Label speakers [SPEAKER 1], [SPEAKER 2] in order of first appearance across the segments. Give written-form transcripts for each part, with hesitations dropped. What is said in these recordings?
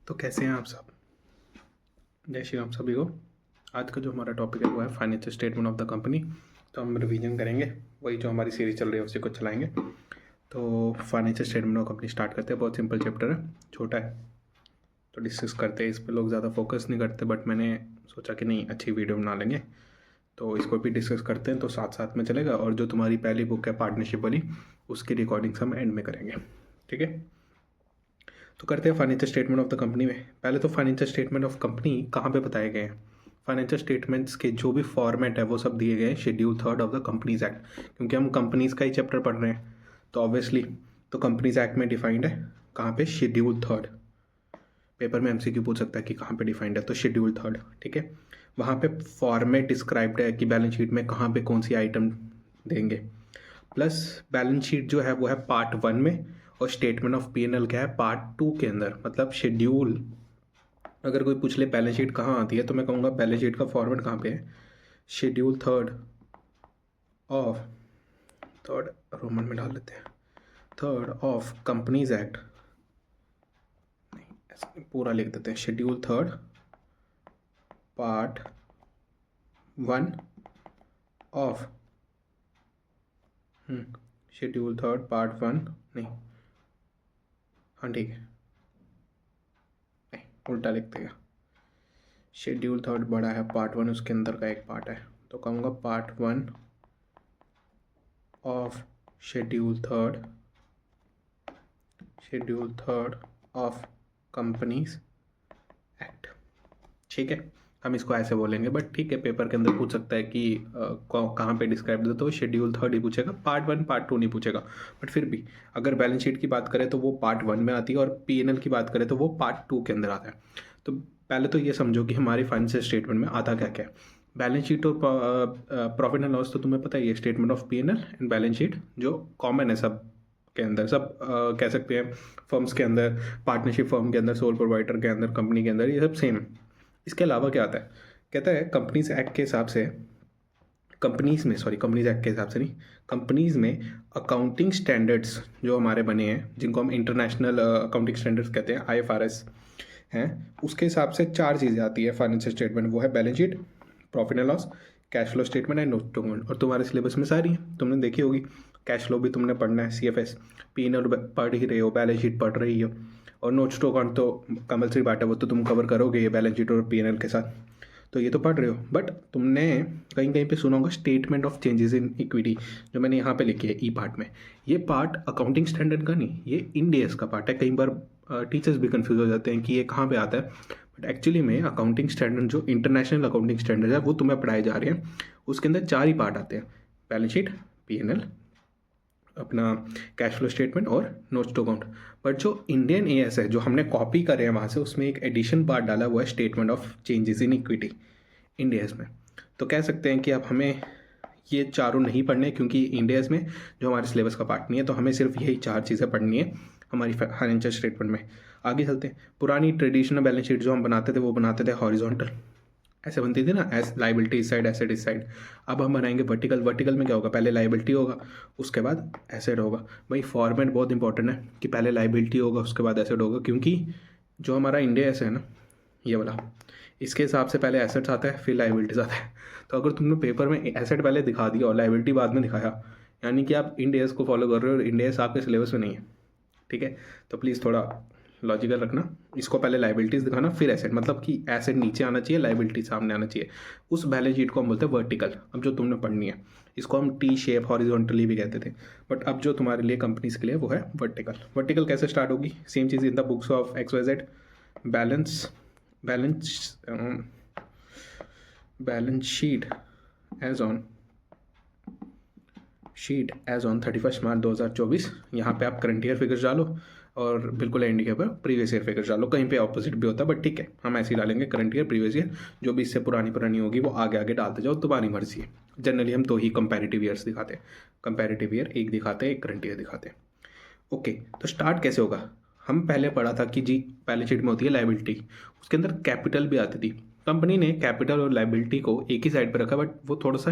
[SPEAKER 1] तो कैसे हैं आप सब। जय श्री राम सभी को। आज का जो हमारा टॉपिक है वो है financial statement of the company. तो हम रिवीजन करेंगे, वही जो हमारी सीरीज चल रही है उसी को चलाएंगे। तो financial statement of company start करते हैं। बहुत सिंपल चैप्टर है, छोटा है, तो डिस्कस करते हैं। इस पर लोग ज़्यादा फोकस नहीं करते, बट मैंने सोचा कि नहीं, अच्छी वीडियो बना लेंगे तो इसको भी डिस्कस करते हैं, तो साथ साथ में चलेगा। और जो तुम्हारी पहली बुक है पार्टनरशिप वाली, उसकी रिकॉर्डिंग्स हम एंड में करेंगे, ठीक है। तो करते हैं financial statement of the company में। पहले तो फाइनेंशियल स्टेटमेंट ऑफ कंपनी कहाँ पे बताए गए हैं। फाइनेंशियल स्टेटमेंट्स के जो भी फॉर्मेट है वो सब दिए गए हैं schedule 3 of the companies act, क्योंकि हम कंपनीज का ही चैप्टर पढ़ रहे हैं तो ऑब्वियसली तो कंपनीज एक्ट में डिफाइंड है कहाँ पे, शेड्यूल 3। पेपर में एमसीक्यू पूछ सकता है कि कहाँ पे डिफाइंड है, तो शेड्यूल 3, ठीक है। वहाँ पे फॉर्मेट डिस्क्राइब्ड है कि बैलेंस शीट में कहाँ पे कौन सी आइटम देंगे। प्लस बैलेंस शीट जो है वो है पार्ट 1 में, और स्टेटमेंट ऑफ पी&एल क्या है पार्ट 2 के अंदर। मतलब शेड्यूल, अगर कोई पूछ ले बैलेंस शीट कहाँ आती है तो मैं कहूँगा बैलेंस शीट का फॉर्मेट कहाँ पे है, शेड्यूल 3 ऑफ, थर्ड रोमन में डाल लेते हैं, 3 ऑफ कंपनीज एक्ट, नहीं ऐसे पूरा लिख देते हैं, schedule 3 part 1 of, schedule 3 part 1, नहीं हाँ ठीक है, नहीं उल्टा लिखते हैं। शेड्यूल 3 बड़ा है, पार्ट 1 उसके अंदर का एक पार्ट है, तो कहूँगा part 1 of schedule 3 of companies act, ठीक है। हम इसको ऐसे बोलेंगे, बट ठीक है, पेपर के अंदर पूछ सकता है कि कहाँ पे डिस्क्राइब दे, तो शेड्यूल 3 ही पूछेगा, पार्ट 1 पार्ट 2 नहीं पूछेगा। बट फिर भी अगर बैलेंस शीट की बात करें तो वो पार्ट 1 में आती है, और पी&एल की बात करें तो वो पार्ट 2 के अंदर आता है। तो पहले तो ये समझो कि हमारी फाइनेंशियल स्टेटमेंट में आता क्या क्या है। बैलेंस शीट और प्रॉफिट एंड लॉस तो तुम्हें पता ही है, statement of P&L and balance sheet जो कॉमन है सब के अंदर, सब कह सकते हैं फर्म्स के अंदर, पार्टनरशिप फर्म के अंदर, सोल प्रोवाइडर के अंदर, कंपनी के अंदर, ये सब सेम। इसके अलावा क्या आता है, कहता है कंपनीज एक्ट के हिसाब से, कंपनीज एक्ट के हिसाब से नहीं, कंपनीज में अकाउंटिंग स्टैंडर्ड्स जो हमारे बने हैं, जिनको हम इंटरनेशनल अकाउंटिंग स्टैंडर्ड्स कहते हैं, IFRS हैं, उसके हिसाब से 4 चीज़ें आती है फाइनेंशियल स्टेटमेंट। वो है balance sheet, profit and loss, cash flow statement and note to account. और तुम्हारे सिलेबस में सारी है, तुमने देखी होगी। कैश फ्लो भी तुमने पढ़ना है, CFS, P&L पढ़ ही रहे हो, बैलेंस शीट पढ़ रही हो, और नोट्स टू अकाउंट तो कंपल्सरी बात है, वो तो तुम कवर करोगे ये बैलेंस शीट और P&L के साथ, तो ये तो पढ़ रहे हो। बट तुमने कहीं कहीं पे सुना होगा statement of changes in equity, जो मैंने यहाँ पे लिखी है ई पार्ट में। ये पार्ट अकाउंटिंग स्टैंडर्ड का नहीं, ये इंड AS का पार्ट है। कई बार टीचर्स भी कंफ्यूज हो जाते हैं कि ये कहाँ पे आता है, बट एक्चुअली में अकाउंटिंग स्टैंडर्ड जो इंटरनेशनल अकाउंटिंग स्टैंडर्ड है वो तुम्हें पढ़ाए जा रहे हैं। उसके अंदर 4 ही पार्ट आते हैं, बैलेंस शीट, P&L, अपना कैश फ्लो स्टेटमेंट और नोट्स टू अकाउंट। बट जो इंडियन AS है, जो हमने कॉपी करे हैं वहाँ से, उसमें एक एडिशन पार्ट डाला हुआ है, statement of changes in equity Ind AS में। तो कह सकते हैं कि अब हमें ये चारों नहीं पढ़ने, क्योंकि इंड AS में जो हमारे सिलेबस का पार्ट नहीं है, तो हमें सिर्फ यही 4 चीज़ें पढ़नी है हमारी फाइनेंशियल स्टेटमेंट में। आगे चलते हैं। पुरानी ट्रेडिशनल बैलेंस शीट जो हम बनाते थे वो बनाते थे हॉरिजॉन्टल, ऐसे बनती थी ना, एस लाइबिलिटी इस साइड, एसेट इस साइड। अब हम बनाएंगे वर्टिकल। वर्टिकल में क्या होगा, पहले लाइबिलिटी होगा उसके बाद एसेट होगा। भाई फॉर्मेट बहुत इंपॉर्टेंट है कि पहले लाइबिलिटी होगा उसके बाद एसेट होगा, क्योंकि जो हमारा इंडिया ऐसे है ना, ये वाला, इसके हिसाब से पहले एसेट्स आता है फिर लाइबिलिटीज आता है। तो अगर तुमने पेपर में एसेट पहले दिखा दिया और लाइबिलिटी बाद में दिखाया, यानी कि आप इंड AS को फॉलो कर रहे हो और इंड AS आपके सिलेबस में नहीं है, ठीक है। तो प्लीज़ थोड़ा लॉजिकल रखना, इसको पहले लाइबिलिटीज़ दिखाना फिर एसेट, मतलब कि एसेट नीचे आना चाहिए, लाइबिलिटी सामने आना चाहिए। उस बैलेंस शीट को हम बोलते हैं वर्टिकल। अब जो तुमने पढ़नी है इसको हम टी शेप, हॉरिजॉन्टली भी कहते थे, बट अब जो तुम्हारे लिए कंपनीज के लिए वो है वर्टिकल। वर्टिकल कैसे स्टार्ट होगी, सेम चीज़ in the books of XYZ, balance sheet as on 31 March 2024। यहाँ पे आप करंट ईयर फिगर्स डालो और बिल्कुल एंड के ऊपर प्रीवियस ईयर फिगर्स डालो। कहीं पे ऑपोजिट भी होता है, बट ठीक है, हम ऐसे ही डालेंगे, करंट ईयर, प्रीवियस ईयर, जो भी इससे पुरानी होगी वो आगे आगे डालते जाओ, तुम्हारी मर्जी है। जनरली हम 2 ही कंपैरेटिव ईयर्स दिखाते हैं, कंपैरेटिव ईयर एक दिखाते हैं, एक करंट ईयर दिखाते हैं। ओके, तो स्टार्ट कैसे होगा। हम पहले पढ़ा था कि जी बैलेंस शीट में होती है लाइबिलिटी, उसके अंदर कैपिटल भी आती थी। कंपनी ने कैपिटल और लाइबिलिटी को एक ही साइड पर रखा, बट वो थोड़ा सा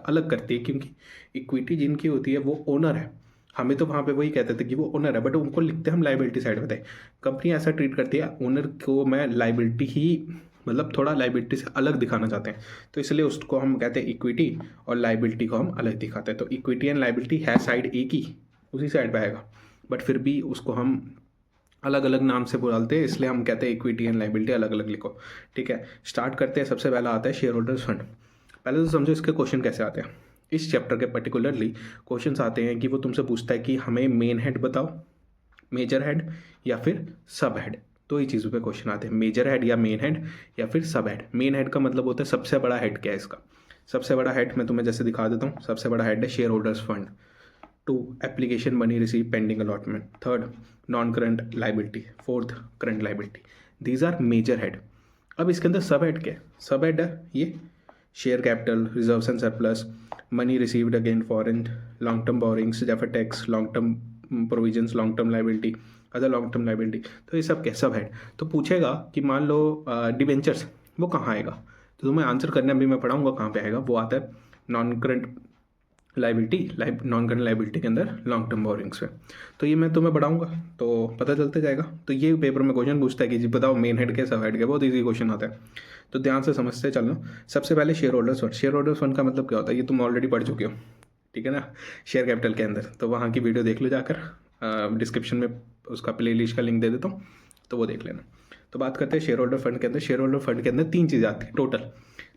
[SPEAKER 1] अलग करती है, क्योंकि इक्विटी जिनकी होती है वो ओनर है। हमें तो वहाँ पे वही कहते थे कि वो ओनर है, बट उनको लिखते हम लाइबिलिटी साइड में थे। कंपनी ऐसा ट्रीट करती है, ओनर को मैं लाइबिलिटी ही मतलब थोड़ा लाइबिलिटी से अलग दिखाना चाहते हैं, तो इसलिए उसको हम कहते हैं इक्विटी, और लाइबिलिटी को हम अलग दिखाते हैं। तो इक्विटी एंड लाइबिलिटी है साइड एक ही, उसी साइड पे आएगा, बट फिर भी उसको हम अलग अलग नाम से बोलते हैं, इसलिए हम कहते हैं इक्विटी एंड लाइबिलिटी अलग अलग लिखो। ठीक है, स्टार्ट करते हैं। सबसे पहला आता है शेयर होल्डर्स फंड। पहले तो समझो इसके क्वेश्चन कैसे आते हैं। इस चैप्टर के पर्टिकुलरली क्वेश्चंस आते हैं कि वो तुमसे पूछता है कि हमें मेन हेड बताओ, मेजर हेड या फिर सब हेड। दो ही चीज़ों पे क्वेश्चन आते हैं, मेजर हेड या मेन हेड या फिर सब हेड। मेन हेड का मतलब होता है सबसे बड़ा हेड क्या है इसका। सबसे बड़ा हेड मैं तुम्हें जैसे दिखा देता हूँ, सबसे बड़ा हेड है share holders fund. 2 application money receive pending allotment. 3rd non current liability. 4th current liability. These are major head. अब इसके अंदर सब हेड क्या है? सब हेड है ये share capital, reserves and surplus, money received again foreign, long term borrowings, deferred tax, long term provisions, long term liability, other long term liability. तो ये सब क्या सब हेड। तो पूछेगा कि मान लो डिबेंचर्स, वो कहाँ आएगा, तो तुम्हें आंसर करने अभी मैं पढ़ाऊंगा कहाँ पे आएगा। वो आता है non current liability, non current liability के अंदर लॉन्ग टर्म बोरिंग्स पे। तो ये मैं तुम्हें बढ़ाऊंगा तो पता चलते जाएगा। तो ये पेपर में क्वेश्चन पूछता है कि जी बताओ मेन हेड के सब हेड के, बहुत ईजी क्वेश्चन आता है, तो ध्यान से समझते चलना। सबसे पहले share holders fund. Share holders fund का मतलब क्या होता है ये तुम ऑलरेडी पढ़ चुके हो, ठीक है ना, शेयर कैपिटल के अंदर। तो वहाँ की वीडियो देख लो जाकर, डिस्क्रिप्शन में उसका प्ले लिस्ट का लिंक दे देता हूँ, तो वो देख लेना। तो बात करते हैं शेयर होल्डर फंड के अंदर। शेयर होल्डर फंड के अंदर 3 चीज़ें आती हैं टोटल।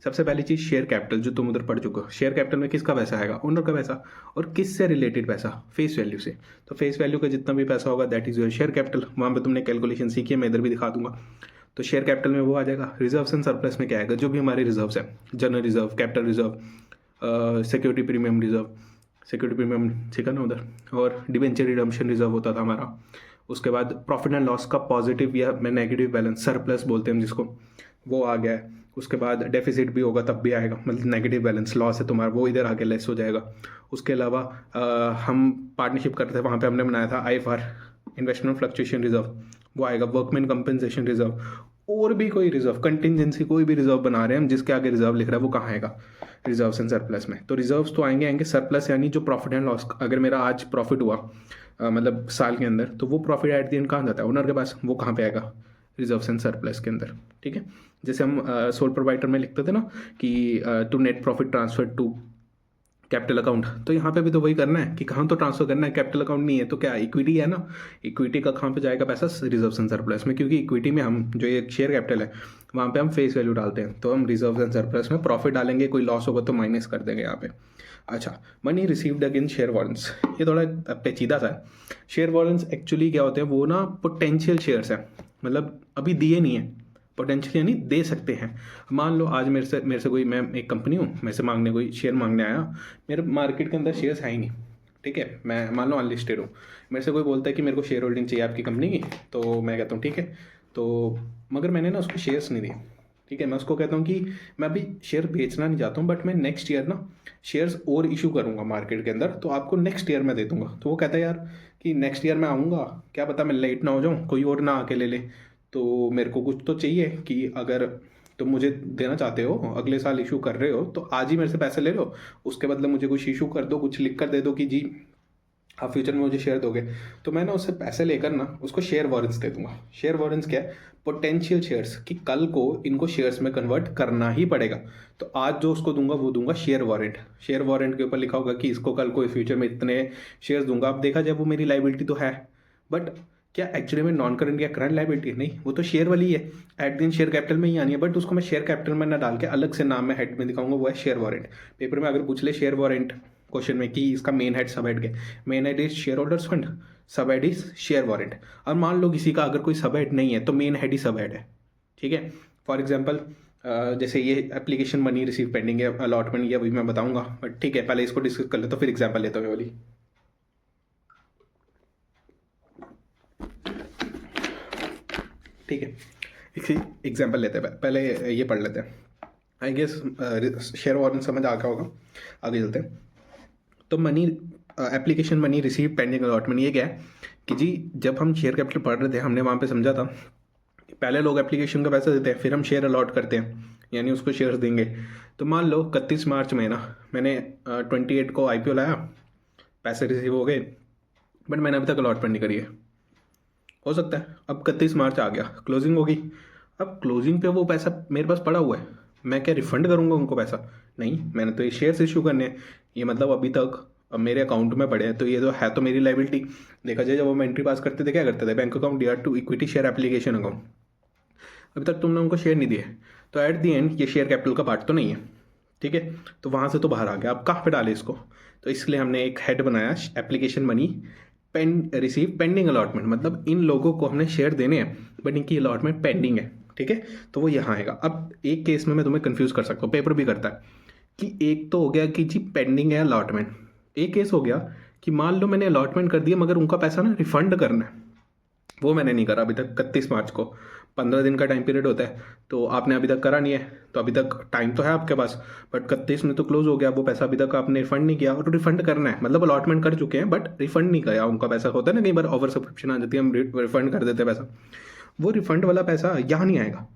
[SPEAKER 1] सबसे पहली चीज़ शेयर कैपिटल, जो तुम उधर पढ़ चुके हो। शेयर कैपिटल में किसका पैसा आएगा? ओनर का पैसा। और किससे रिलेटेड पैसा? फेस वैल्यू से। तो फेस वैल्यू का जितना भी पैसा होगा that is your share capital. वहाँ पे तुमने कैलकुलेशन सीखी है, मैं इधर भी दिखा दूंगा। तो शेयर कैपिटल में वो आ जाएगा। रिजर्व्स एंड सरप्लस में क्या आएगा? जो भी हमारे रिजर्व्स है, general reserve, capital reserve, security premium reserve, security premium ठीक है ना उधर, और डिबेंचर रिडम्पशन रिजर्व होता था हमारा। उसके बाद प्रॉफिट एंड लॉस का पॉजिटिव या नेगेटिव बैलेंस, सरप्लस बोलते हैं हम जिसको, वो आ गया है। उसके बाद डेफिसिट भी होगा तब भी आएगा, मतलब नेगेटिव बैलेंस, लॉस है तुम्हारा, वो इधर आके लेस हो जाएगा। उसके अलावा हम पार्टनरशिप करते थे, वहाँ पे हमने बनाया था IFR, इन्वेस्टमेंट फ्लक्चुएशन रिजर्व, वो आएगा। वर्कमैन कंपनसेशन रिजर्व, और भी कोई रिजर्व, कंटिजेंसी कोई भी रिजर्व बना रहे हैं हम जिसके आगे रिजर्व लिख रहा है, वो कहाँ आएगा? रिजर्व्स एंड सरप्लस में। तो रिजर्व्स तो आएंगे सरप्लस यानी जो प्रॉफिट एंड लॉस, अगर मेरा आज प्रॉफिट हुआ मतलब साल के अंदर, तो वो प्रॉफिट एट द एंड कहाँ जाता है? ओनर के पास। वो कहाँ पे आएगा? रिजर्व्स एंड सरप्लस के अंदर। ठीक है, जैसे हम सोल प्रोवाइडर में लिखते थे ना कि to net profit transfer to capital account, तो यहाँ पे भी तो वही करना है कि कहाँ तो ट्रांसफर करना है, कैपिटल अकाउंट नहीं है तो क्या इक्विटी है ना, इक्विटी का कहाँ पे जाएगा पैसा? रिजर्व्स एंड सरप्लस में, क्योंकि इक्विटी में हम जो ये शेयर कैपिटल है वहाँ पे हम फेस वैल्यू डालते हैं, तो हम रिजर्व्स एंड सरप्लस में प्रॉफिट डालेंगे, कोई लॉस होगा तो माइनस कर देंगे यहाँ पे। अच्छा, money received against share warrants, ये थोड़ा पेचीदा सा है। शेयर वारंट्स एक्चुअली क्या होते हैं? वो ना पोटेंशियल शेयर्स हैं, मतलब अभी दिए नहीं है, पोटेंशियल यानी दे सकते हैं। मान लो आज मेरे से कोई, मैं एक कंपनी हूँ, मेरे से मांगने कोई शेयर मांगने आया, मेरे मार्केट के अंदर शेयर्स है ही नहीं, ठीक है, मैं मान लो अनलिस्टेड हूँ, मेरे से कोई बोलता है कि मेरे को शेयर होल्डिंग चाहिए आपकी कंपनी की, तो मैं कहता हूँ ठीक है, तो मगर मैंने ना उसको शेयर्स नहीं दिए, ठीक है, मैं उसको कहता हूँ कि मैं अभी शेयर बेचना नहीं चाहता हूँ, बट मैं नेक्स्ट ईयर ना शेयर्स और इशू करूँगा मार्केट के अंदर, तो आपको नेक्स्ट ईयर मैं दे दूँगा। तो वो कहता है यार कि नेक्स्ट ईयर मैं आऊँगा, क्या पता मैं लेट ना हो जाऊँ, कोई और ना आके ले ले, तो मेरे को कुछ तो चाहिए कि अगर तुम मुझे देना चाहते हो, अगले साल इशू कर रहे हो, तो आज ही मेरे से पैसे ले लो, उसके बदले मुझे कुछ इशू कर दो, कुछ लिख कर दे दो कि जी आप फ्यूचर में मुझे शेयर दोगे। तो मैं ना उससे पैसे लेकर ना उसको शेयर वारंट्स दे दूंगा। शेयर वारंट्स क्या है? पोटेंशियल शेयर्स, कि कल को इनको शेयर्स में कन्वर्ट करना ही पड़ेगा, तो आज जो उसको दूंगा वो दूंगा शेयर वारंट। शेयर वारंट के ऊपर लिखा होगा कि इसको कल को फ्यूचर में इतने शेयर्स दूंगा। अब देखा जाए वो मेरी लाइबिलिटी तो है, बट क्या एक्चुअली में नॉन करंट या करंट लाइबिलिटी? नहीं, वो तो शेयर वाली है, एट दिन शेयर कैपिटल में ही आनी है, बट उसको मैं शेयर कैपिटल में ना डाल के अलग से नाम में हेड में दिखाऊंगा, वो है शेयर वारंट। पेपर में अगर पूछ ले शेयर वारंट क्वेश्चन में कि इसका मेन हेड सब हेड के, main head is share holders fund, सब हेड इज शेयर वारंट। और मान लो किसी का अगर कोई सब हेड नहीं है तो मेन हेड ही सब हेड है, ठीक है। फॉर एग्जाम्पल जैसे ये एप्लीकेशन मनी रिसीव पेंडिंग है, अलॉटमेंट, ये अभी मैं बताऊंगा, बट ठीक है पहले इसको डिस्कस कर ले, तो फिर एग्जाम्पल लेता हूँ वाली। ठीक है, इसी एग्जाम्पल लेते हैं, पहले ये पढ़ लेते हैं। आई गेस शेयर वारंट समझ आ गया होगा, आगे चलते हैं। तो money application money receive pending allotment, ये क्या है कि जी जब हम शेयर कैपिटल पढ़ रहे थे हमने वहाँ पे समझा था कि पहले लोग एप्लीकेशन का पैसा देते हैं, फिर हम शेयर अलॉट करते हैं, यानी उसको शेयर्स देंगे। तो मान लो 31 मार्च में ना मैंने 28 को IPO लाया, पैसे रिसीव हो गए, बट मैंने अभी तक अलॉटमेंट नहीं करी है। हो सकता है अब 31 मार्च आ गया, क्लोजिंग होगी, अब क्लोजिंग पे वो पैसा मेरे पास पड़ा हुआ है, मैं क्या रिफंड करूँगा उनको पैसा? नहीं, मैंने तो ये शेयर्स इशू करने हैं, ये मतलब अभी तक अब मेरे अकाउंट में पड़े हैं, तो ये तो है तो मेरी लाइबिलिटी। देखा जाए जब हम एंट्री पास करते थे क्या करते थे, bank account DR to equity share application account, अभी तक तुमने उनको शेयर नहीं दिए, तो एट दी एंड ये शेयर कैपिटल का पार्ट तो नहीं है, ठीक है। तो वहाँ से तो बाहर आ गया, अब कहाँ पे डाले इसको? तो इसलिए हमने एक हेड बनाया, application money receive pending allotment, मतलब इन लोगों को हमने शेयर देने हैं बट इनकी अलॉटमेंट पेंडिंग है, ठीक है। तो वो यहाँ आएगा। अब एक केस में मैं तुम्हें कंफ्यूज कर सकता हूँ, पेपर भी करता है कि एक तो हो गया कि जी पेंडिंग है अलॉटमेंट, एक केस हो गया कि मान लो मैंने अलॉटमेंट कर दिया मगर उनका पैसा ना रिफंड करना है, वो मैंने नहीं करा अभी तक। 31 मार्च को 15 दिन का टाइम पीरियड होता है, तो आपने अभी तक करा नहीं है, तो अभी तक टाइम तो है आपके पास, बट 31 में तो क्लोज हो गया, वो पैसा अभी तक आपने रिफंड नहीं किया, और रिफंड करना है, मतलब अलॉटमेंट कर चुके हैं बट रिफंड नहीं किया उनका पैसा। होता है ना कई बार ओवर सब्सक्रिप्शन आ जाती है, हम रिफंड कर देते हैं पैसा, वो रिफंड वाला पैसा यहाँ नहीं आएगा,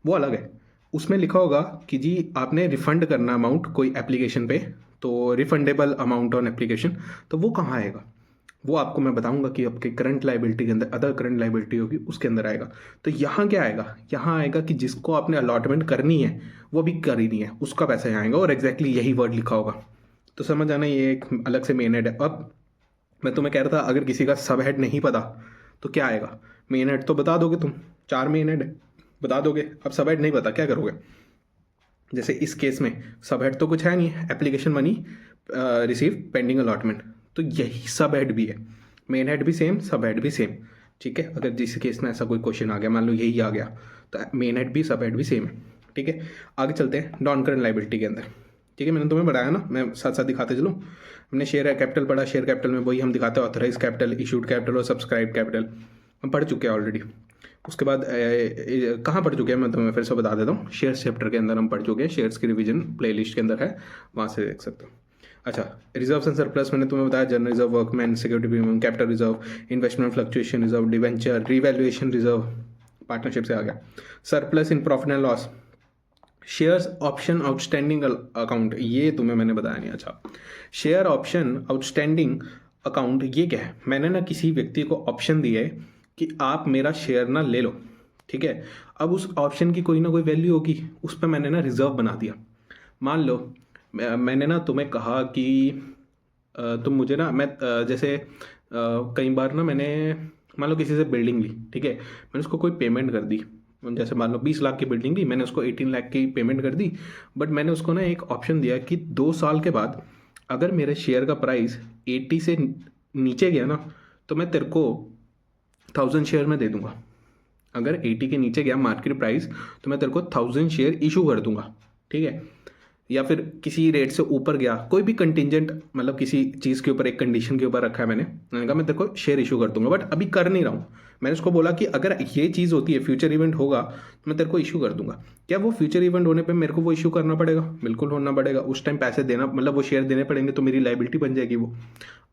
[SPEAKER 1] वो अलग है। उसमें लिखा होगा कि जी आपने रिफंड करना अमाउंट कोई एप्लीकेशन पे, तो रिफंडेबल अमाउंट ऑन एप्लीकेशन, तो वो कहाँ आएगा? वो आपको मैं बताऊंगा कि आपके करंट लाइबिलिटी के अंदर, अदर करंट लाइबिलिटी होगी उसके अंदर आएगा। तो यहाँ क्या आएगा? यहाँ आएगा कि जिसको आपने अलॉटमेंट करनी है वो भी करी नहीं है, उसका पैसा यहाँ आएगा, और एग्जैक्टली यही वर्ड लिखा होगा। तो समझ आना, ये एक अलग से मेन हेड है। अब मैं तुम्हें कह रहा था अगर किसी का सब हेड नहीं पता तो क्या आएगा? मेन हेड तो बता दोगे तुम, 4 मेन हेड है बता दोगे, अब सब हेड नहीं पता क्या करोगे? जैसे इस केस में सब हेड तो कुछ है नहीं, application money receive pending allotment, तो यही सब हेड भी है, मेन हेड भी सेम, सब हेड भी सेम, ठीक है। अगर जिस केस में ऐसा कोई क्वेश्चन आ गया, मान लो यही आ गया, तो मेन हेड भी सब हेड भी सेम है, ठीक है। आगे चलते हैं नॉन करंट लाइबिलिटी के अंदर, ठीक है। मैंने तुम्हें बताया ना, मैं साथ साथ दिखाते चलूँ। हमने शेयर कैपिटल पढ़ा, शेयर कैपिटल में वही हम दिखाते हैं, ऑथराइज कैपिटल, इशूड कैपिटल और सब्सक्राइब कैपिटल हम पढ़ चुके हैं ऑलरेडी। उसके बाद कहाँ पढ़ चुके हैं मैं तुम्हें फिर से बता देता हूँ, शेयर्स चैप्टर के अंदर हम पढ़ चुके हैं, शेयर्स की रिवीजन प्लेलिस्ट के अंदर है, वहाँ से देख सकते हो। अच्छा, रिजर्व्स एंड सरप्लस मैंने तुम्हें बताया, general reserve, workman security premium, capital reserve, investment fluctuation reserve, debenture, revaluation reserve, partnership से आ गया, surplus in profit and loss, shares option outstanding account, ये तुम्हें मैंने बताया नहीं। अच्छा, शेयर ऑप्शन आउटस्टैंडिंग अकाउंट ये क्या है? मैंने ना किसी व्यक्ति को ऑप्शन दिया है कि आप मेरा शेयर ना ले लो, ठीक है। अब उस ऑप्शन की कोई ना कोई वैल्यू होगी, उस पर मैंने ना रिजर्व बना दिया। मान लो मैंने ना तुम्हें कहा कि तुम मुझे ना, मैं जैसे कई बार ना मैंने मान लो किसी से बिल्डिंग ली, ठीक है, मैंने उसको कोई पेमेंट कर दी, जैसे मान लो 20 लाख की बिल्डिंग ली, मैंने उसको 18 लाख की पेमेंट कर दी, बट मैंने उसको ना एक ऑप्शन दिया कि 2 साल के बाद अगर मेरे शेयर का प्राइस 80 से नीचे गया ना, तो मैं तेरे को 1000 शेयर में दे दूंगा। अगर 80 के नीचे गया मार्केट प्राइस तो मैं तेरे को 1000 शेयर इशू कर दूंगा, ठीक है। या फिर किसी रेट से ऊपर गया, कोई भी कंटिजेंट, मतलब किसी चीज़ के ऊपर एक कंडीशन के ऊपर रखा है मैंने कहा मैं तेरे को शेयर इशू कर दूंगा, बट अभी कर नहीं रहा हूँ। मैंने उसको बोला कि अगर ये चीज़ होती है, फ्यूचर इवेंट होगा तो मैं तेरे को इशू कर दूंगा। क्या वो फ्यूचर इवेंट होने पे मेरे को वो इशू करना पड़ेगा? बिल्कुल होना पड़ेगा। उस टाइम पैसे देना, मतलब वो शेयर देने पड़ेंगे, तो मेरी लाइबिलिटी बन जाएगी वो।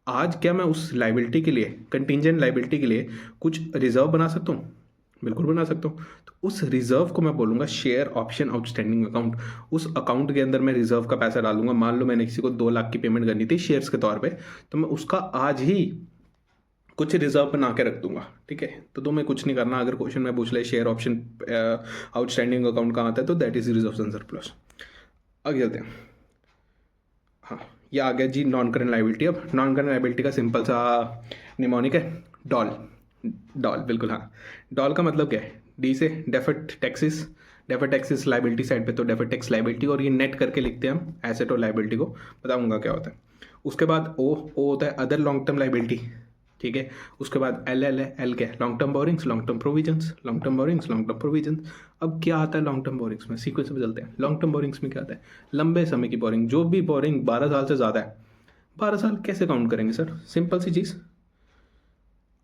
[SPEAKER 1] आज क्या मैं उस लाइबिलिटी के लिए, कंटिजेंट लाइबिलिटी के लिए कुछ रिजर्व बना सकता हूँ? बिल्कुल बना सकता हूँ। तो उस रिजर्व को मैं बोलूँगा शेयर ऑप्शन आउटस्टैंडिंग अकाउंट। उस अकाउंट के अंदर मैं रिजर्व का पैसा डालूंगा। मान लो मैंने किसी को 2 लाख की पेमेंट करनी थी शेयर्स के तौर पे, तो मैं उसका आज ही कुछ रिजर्व बना के रख दूंगा, ठीक है। तो तुम्हें कुछ नहीं करना, अगर क्वेश्चन में पूछ ले शेयर ऑप्शन आउटस्टैंडिंग अकाउंट कहाँ आता है, तो that is reserve and surplus. आगे चलते हैं। हाँ, ये आ गया जी नॉन करंट लाइबिलिटी। अब नॉन करंट लाइबिलिटी का सिंपल सा निमोनिक है डॉल। डॉल, बिल्कुल हाँ। डॉल का मतलब क्या है? डी से deferred taxes, deferred taxes liability side पे, तो डेफर्ड टैक्स लाइबिलिटी, और ये नेट करके लिखते हैं हम एसेट और लाइबिलिटी को, बताऊंगा क्या होता है। उसके बाद ओ होता है अदर लॉन्ग टर्म लाइबिलिटी, ठीक है। उसके बाद एल है, एल क्या है? Long term borrowings, long term provisions, long term borrowings, long term provisions. अब क्या आता है लॉन्ग टर्म बोरिंग्स में? सीक्वेंस में चलते हैं। लॉन्ग टर्म बोरिंग्स में क्या आता है? लंबे समय की बोरिंग, जो भी बोरिंग 12 साल से ज़्यादा है। 12 साल कैसे काउंट करेंगे सर? सिंपल सी चीज़,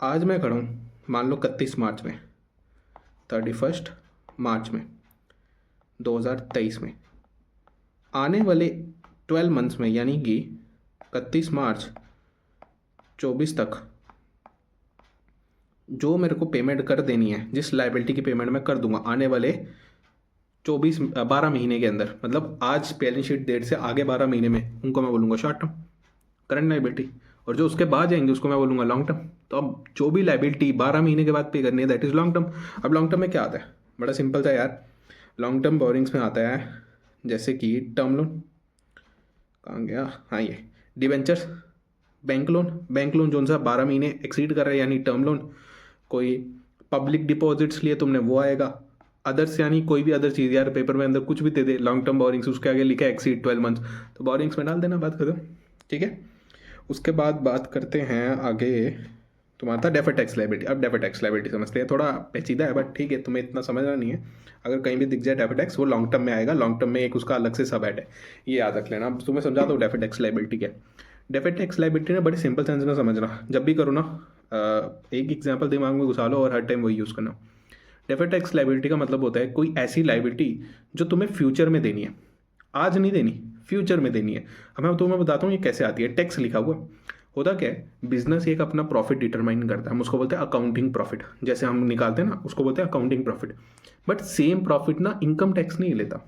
[SPEAKER 1] आज मैं खड़ा हूँ मान लो 31 मार्च में, 31 मार्च में 2023 में, आने वाले 12 मंथ्स में, यानी कि 31 मार्च 24 तक जो मेरे को पेमेंट कर देनी है, जिस लाइबिलिटी की पेमेंट मैं कर दूंगा आने वाले 12 महीने के अंदर, मतलब आज बैलेंस शीट डेट से आगे 12 महीने में, उनको मैं बोलूँगा शॉर्ट टर्म करंट लाइबिलिटी। और जो उसके बाद जाएंगे उसको मैं बोलूँगा लॉन्ग टर्म। तो अब जो भी लाइबिलिटी 12 महीने के बाद पे करनी है दैट इज़ लॉन्ग टर्म। अब लॉन्ग टर्म में क्या आता है, बड़ा सिंपल था यार। लॉन्ग टर्म बोरिंग्स में आता है जैसे कि टर्म लोन, कहाँ गया, हाँ ये डिवेंचर्स, बैंक लोन जो सा 12 महीने एक्सीड कर रहा है यानी टर्म लोन, कोई पब्लिक डिपॉजिट्स लिए तुमने वो आएगा, अदर्स यानी कोई भी अदर चीज़, यार पेपर में अंदर कुछ भी दे दे लॉन्ग टर्म बोरिंग्स, उसके आगे लिखा है एक्सीड 12 मंथ्स, तो बोरिंग्स में डाल देना, बात खत्म। ठीक है, उसके बाद बात करते हैं आगे, तुम्हारा था डेफर्ड टैक्स लायबिलिटी। अब डेफर्ड टैक्स लायबिलिटी समझते हैं, थोड़ा पेचीदा है बट ठीक है, तुम्हें इतना समझना नहीं है। अगर कहीं भी दिख जाए डेफर्ड टैक्स, वो लॉन्ग टर्म में आएगा, लॉन्ग टर्म में एक उसका अलग से सब हेड है, ये याद रख लेना। अब तुम्हें समझाता हूँ डेफर्ड टैक्स लायबिलिटी क्या है। डेफर्ड टैक्स लायबिलिटी ना बड़ी सिंपल सेंस में समझना, जब भी करो ना एक एग्जाम्पल दिमाग में घुसा लो और हर टाइम वही यूज़ करना। डेफर्ड टैक्स लायबिलिटी का मतलब होता है कोई ऐसी लायबिलिटी जो तुम्हें फ्यूचर में देनी है, आज नहीं देनी, फ्यूचर में देनी है। अब मैं तुम्हें बताता हूँ ये कैसे आती है। टैक्स लिखा हुआ होता क्या है, बिजनेस एक अपना प्रॉफिट डिटरमाइन करता है, हम उसको बोलते हैं अकाउंटिंग प्रॉफिट, जैसे हम निकालते हैं ना उसको बोलते हैं accounting profit. But same profit ना इनकम टैक्स नहीं लेता।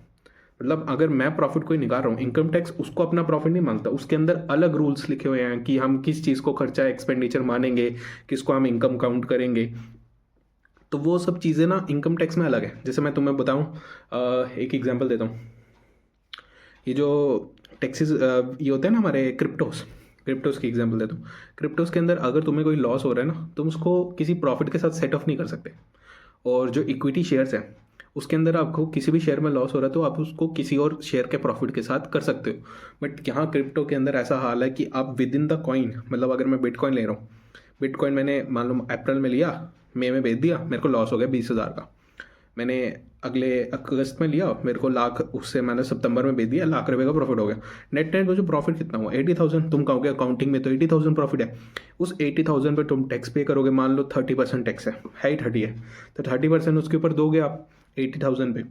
[SPEAKER 1] मतलब अगर मैं प्रॉफिट कोई निकाल रहा हूँ, इनकम टैक्स उसको अपना प्रॉफिट नहीं मांगता, उसके अंदर अलग रूल्स लिखे हुए हैं कि हम किस चीज़ को खर्चा एक्सपेंडिचर मानेंगे, किसको हम इनकम काउंट करेंगे। तो वो सब चीज़ें ना इनकम टैक्स में अलग है। जैसे मैं तुम्हें बताऊँ, एक एग्जांपल देता हूँ, ये जो टैक्सेस ये होते हैं ना हमारे क्रिप्टोस की एग्जांपल देता हूँ। क्रिप्टोस के अंदर अगर तुम्हें कोई लॉस हो रहा है ना, तुम उसको किसी प्रॉफिट के साथ सेट ऑफ नहीं कर सकते। और जो इक्विटी शेयर्स हैं उसके अंदर आपको किसी भी शेयर में लॉस हो रहा है तो आप उसको किसी और शेयर के प्रॉफिट के साथ कर सकते हो। बट यहाँ क्रिप्टो के अंदर ऐसा हाल है कि आप विद इन द कॉइन, मतलब अगर मैं बिटकॉइन ले रहा हूँ, बिटकॉइन मैंने मान लो अप्रैल में लिया, मई में बेच दिया, मेरे को लॉस हो गया 20,000 का। मैंने अगले अगस्त में लिया, मेरे को लाख, उससे मैंने सितंबर में बेच दिया, ₹1,00,000 का प्रॉफिट हो गया। नेट नेट जो प्रॉफिट कितना हुआ, 80,000। तुम कहोगे अकाउंटिंग में तो 80,000 प्रॉफिट है, उस 80,000 पे तुम टैक्स पे करोगे, मान लो 30% टैक्स है ही 30 है, तो 30% उसके ऊपर दोगे आप 80,000 पे,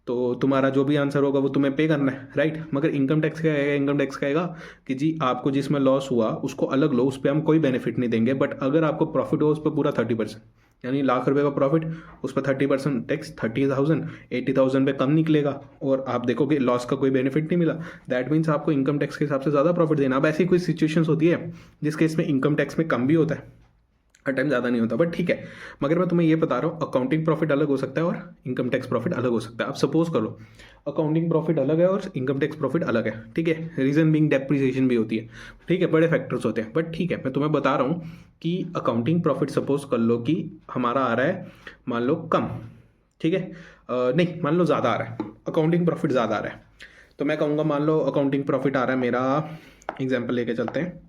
[SPEAKER 1] तो तुम्हारा जो भी आंसर होगा वो तुम्हें पे करना है, राइट। मगर इनकम टैक्स क्या आएगा, इनकम टैक्स का आएगा कि जी आपको जिसमें लॉस हुआ उसको अलग लो, उस पर हम कोई बेनिफिट नहीं देंगे। बट अगर आपको प्रॉफिट हो उस पर पूरा 30%, यानी ₹1,00,000 का प्रॉफिट, उस पर 30% टैक्स, 30,000, 80,000 पे कम निकलेगा और आप देखोगे लॉस का कोई बेनिफिट नहीं मिला। दैट मीन्स आपको इनकम टैक्स के हिसाब से ज़्यादा प्रॉफिट देना। अब ऐसी कोई सिचुएशंस होती है जिस केस में इनकम टैक्स में कम भी होता है, हर टाइम ज़्यादा नहीं होता, बट ठीक है। मगर मैं तुम्हें ये बता रहा हूँ अकाउंटिंग प्रॉफिट अलग हो सकता है और इनकम टैक्स प्रॉफिट अलग हो सकता है। अब सपोज करो अकाउंटिंग प्रॉफिट अलग है और इनकम टैक्स प्रॉफिट अलग है, ठीक है। रीज़न बीइंग डेप्रिसिएशन भी होती है, ठीक है, बड़े फैक्टर्स होते हैं। बट ठीक है, मैं तुम्हें बता रहा हूँ कि अकाउंटिंग प्रॉफिट सपोज कर लो कि हमारा आ रहा है मान लो कम, ठीक है, नहीं मान लो ज़्यादा आ रहा है, अकाउंटिंग प्रॉफिट ज़्यादा आ रहा है, तो मैं कहूँगा मान लो अकाउंटिंग प्रॉफिट आ रहा है मेरा, एग्जाम्पल लेके चलते हैं,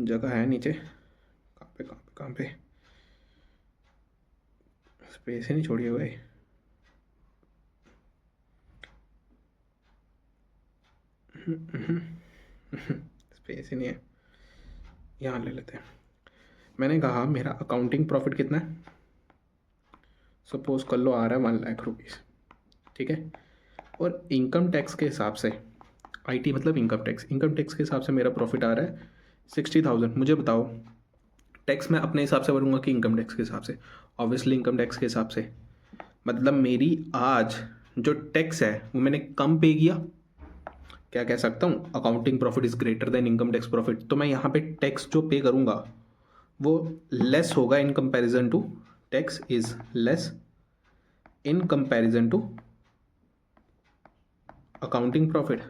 [SPEAKER 1] जगह है नीचे, कहाँ पे स्पेस ही नहीं छोड़िए भाई, स्पेस ही नहीं है, यहाँ ले लेते हैं। मैंने कहा मेरा अकाउंटिंग प्रॉफिट कितना है, सपोज कर लो आ रहा है ₹1,00,000, ठीक है। और इनकम टैक्स के हिसाब से, आईटी मतलब इनकम टैक्स के हिसाब से मेरा प्रॉफिट आ रहा है 60,000। मुझे बताओ टैक्स मैं अपने हिसाब से भरूंगा कि इनकम टैक्स के हिसाब से? ऑब्वियसली इनकम टैक्स के हिसाब से। मतलब मेरी आज जो टैक्स है वो मैंने कम पे किया, क्या कह सकता हूँ, accounting profit is greater than income tax profit, तो मैं यहाँ पे टैक्स जो पे करूँगा वो लेस होगा in comparison to, tax is less in comparison to accounting profit.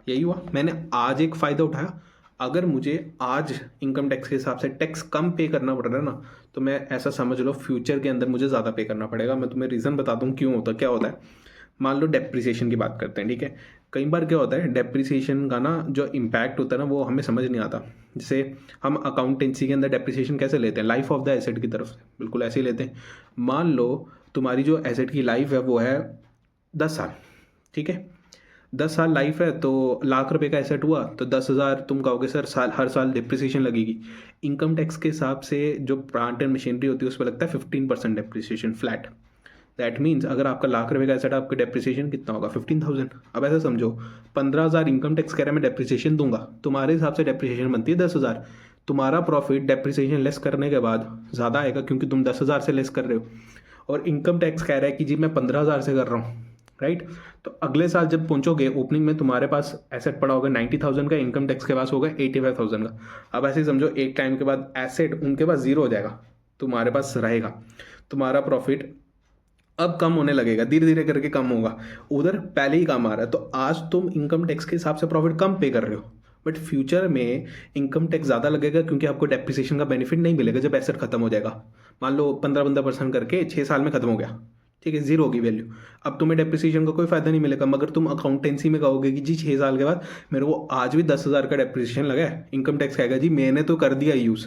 [SPEAKER 1] यही हुआ, मैंने आज एक फ़ायदा उठाया। अगर मुझे आज इनकम टैक्स के हिसाब से टैक्स कम पे करना पड़ रहा है ना, तो मैं ऐसा समझ लो फ्यूचर के अंदर मुझे ज़्यादा पे करना पड़ेगा। मैं तुम्हें रीज़न बताता हूँ क्यों होता, क्या होता है। मान लो डेप्रिसिएशन की बात करते हैं, ठीक है। कई बार क्या होता है डेप्रिसिएशन का ना जो इम्पैक्ट होता है ना वो हमें समझ नहीं आता। जैसे हम अकाउंटेंसी के अंदर डेप्रिसिएशन कैसे लेते हैं, लाइफ ऑफ द एसेट की तरफ से, बिल्कुल ऐसे ही लेते हैं। मान लो तुम्हारी जो एसेट की लाइफ है वो है 10 साल, ठीक है। 10 साल लाइफ है तो ₹1,00,000 का एसेट हुआ तो 10,000 तुम कहोगे सर हर साल डिप्रिसिएशन लगेगी। इनकम टैक्स के हिसाब से जो प्लांट एंड मशीनरी होती है उस पर लगता है 15% डिप्रिसिएशन फ्लैट। दैट मीन्स अगर आपका ₹1,00,000 का एसेट, आपका डिप्रिसिएशन कितना होगा, 15,000। अब ऐसा समझो 15,000 इनकम टैक्स कह रहा है मैं डिप्रिसिएशन दूंगा, तुम्हारे हिसाब से डिप्रिसिएशन बनती है 10,000। तुम्हारा प्रॉफिट डिप्रिसिएशन लेस करने के बाद ज़्यादा आएगा क्योंकि तुम 10,000 से लेस कर रहे हो। और इनकम टैक्स कह रहा है कि जी मैं 15,000 से कर रहा हूँ, राइट। तो अगले साल जब पहुंचोगे ओपनिंग में तुम्हारे पास एसेट पड़ा होगा 90,000 का, इनकम टैक्स के पास होगा 85,000 का। अब ऐसे ही समझो एक टाइम के बाद एसेट उनके पास जीरो हो जाएगा, तुम्हारे पास रहेगा। तुम्हारा प्रॉफिट अब कम होने लगेगा, धीरे धीरे करके कम होगा, उधर पहले ही कम आ रहा है। तो आज तुम इनकम टैक्स के हिसाब से प्रॉफिट कम पे कर रहे हो, बट फ्यूचर में इनकम टैक्स ज़्यादा लगेगा क्योंकि आपको डेप्रिसिएशन का बेनिफिट नहीं मिलेगा जब एसेट खत्म हो जाएगा। मान लो 15% करके 6 साल में खत्म हो गया, ठीक है, जीरो होगी वैल्यू। अब तुम्हें डेप्रिसिएशन का कोई फायदा नहीं मिलेगा। मगर तुम अकाउंटेंसी में कहोगे कि जी 6 साल के बाद मेरे को आज भी 10,000 का डेप्रिसिएशन लगा है, इनकम टैक्स कहेगा जी मैंने तो कर दिया यूज़,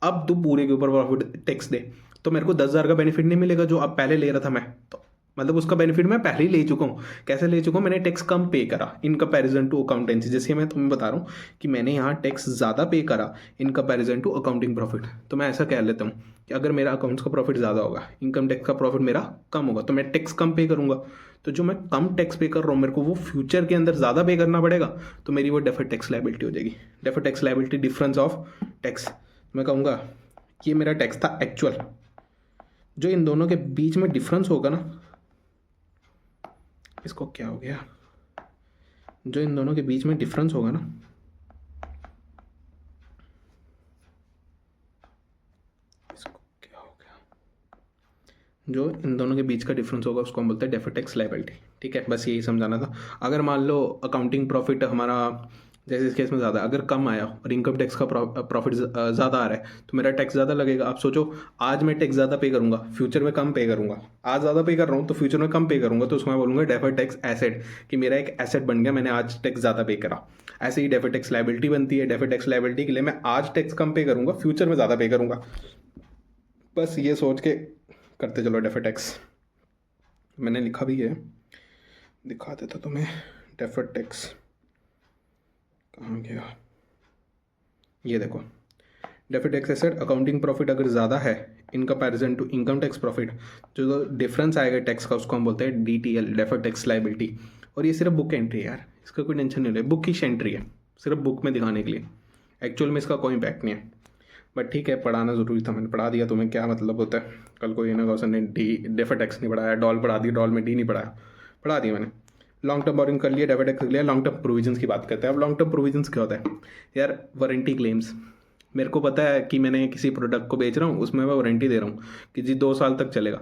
[SPEAKER 1] अब तू पूरे के ऊपर प्रॉफिट टैक्स दे। तो मेरे को 10,000 का बेनिफिट नहीं मिलेगा जो अब पहले ले रहा था मैं, तो मतलब उसका बेनिफिट मैं पहले ही ले चुका हूँ। कैसे ले चुका हूँ? मैंने टैक्स कम पे करा इन कंपैरिजन टू अकाउंटेंसी। जैसे मैं तुम्हें बता रहा हूँ कि मैंने यहाँ टैक्स ज़्यादा पे करा in comparison to accounting profit. तो मैं ऐसा कह लेता हूँ कि अगर मेरा अकाउंट्स का प्रॉफिट ज़्यादा होगा, इनकम टैक्स का प्रॉफिट मेरा कम होगा, तो मैं टैक्स कम पे करूँगा। तो जो मैं कम टैक्स पे कर रहा हूँ मेरे को वो फ्यूचर के अंदर ज़्यादा पे करना पड़ेगा, तो मेरी वो डेफर्ड टैक्स लायबिलिटी हो जाएगी। Deferred tax liability difference of tax. मैं कहूँगा ये मेरा टैक्स था एक्चुअल, जो इन दोनों के बीच में डिफरेंस होगा ना, इसको क्या हो गया, जो इन दोनों के बीच में डिफरेंस होगा ना, इसको क्या हो गया, जो इन दोनों के बीच का डिफरेंस होगा उसको हम बोलते हैं डेफर्ड टैक्स लायबिलिटी। ठीक है, बस यही समझाना था। अगर मान लो अकाउंटिंग प्रॉफिट हमारा जैसे इस केस में ज़्यादा अगर कम आया और इनकम टैक्स का प्रॉफिट ज़्यादा आ रहा है तो मेरा टैक्स ज़्यादा लगेगा। आप सोचो, आज मैं टैक्स ज़्यादा पे करूँगा, फ्यूचर में कम पे करूँगा। आज ज़्यादा पे कर रहा हूँ तो फ्यूचर में कम पे करूँगा, तो उसमें मैं बोलूँगा डेफर्ड टैक्स एसेट, कि मेरा एक एसेट बन गया, मैंने आज टैक्स ज़्यादा पे करा। ऐसे ही डेफर्ड टैक्स लायबिलिटी बनती है। डेफर्ड टैक्स लायबिलिटी के लिए मैं आज टैक्स कम पे करूँगा, फ्यूचर में ज़्यादा पे करूँगा। बस ये सोच के करते चलो डेफर्ड टैक्स। मैंने लिखा भी है, दिखा देता तुम्हें। डेफर्ड टैक्स कहाँ गया, ये देखो। Deferred tax asset accounting profit अगर ज़्यादा है in comparison to income tax profit, जो डिफरेंस आएगा टैक्स का उसको हम बोलते हैं DTL, डेफर्ड टैक्स लायबिलिटी। और ये सिर्फ बुक एंट्री है यार, इसका कोई टेंशन नहीं ले, बुक की एंट्री है, सिर्फ बुक में दिखाने के लिए। एक्चुअल में इसका कोई इम्पैक्ट नहीं है, बट ठीक है, पढ़ाना ज़रूरी था, मैंने पढ़ा दिया। तुम्हें क्या मतलब होता है कल को ये ना कहो सर ने डेफर्ड टैक्स नहीं पढ़ाया, डॉल पढ़ा दी, डॉल में डी नहीं पढ़ाया, पढ़ा दिया मैंने। लॉन्ग टर्म बोरिंग कर लिया, डेफर्ड टैक्स कर लिया, लॉन्ग टर्म प्रोविजंस की बात करते हैं। अब लॉन्ग टर्म प्रोविजंस क्या होता है यार? Warranty claims. मेरे को पता है कि मैंने किसी प्रोडक्ट को बेच रहा हूँ, उसमें मैं वारंटी दे रहा हूँ कि जी 2 साल तक चलेगा।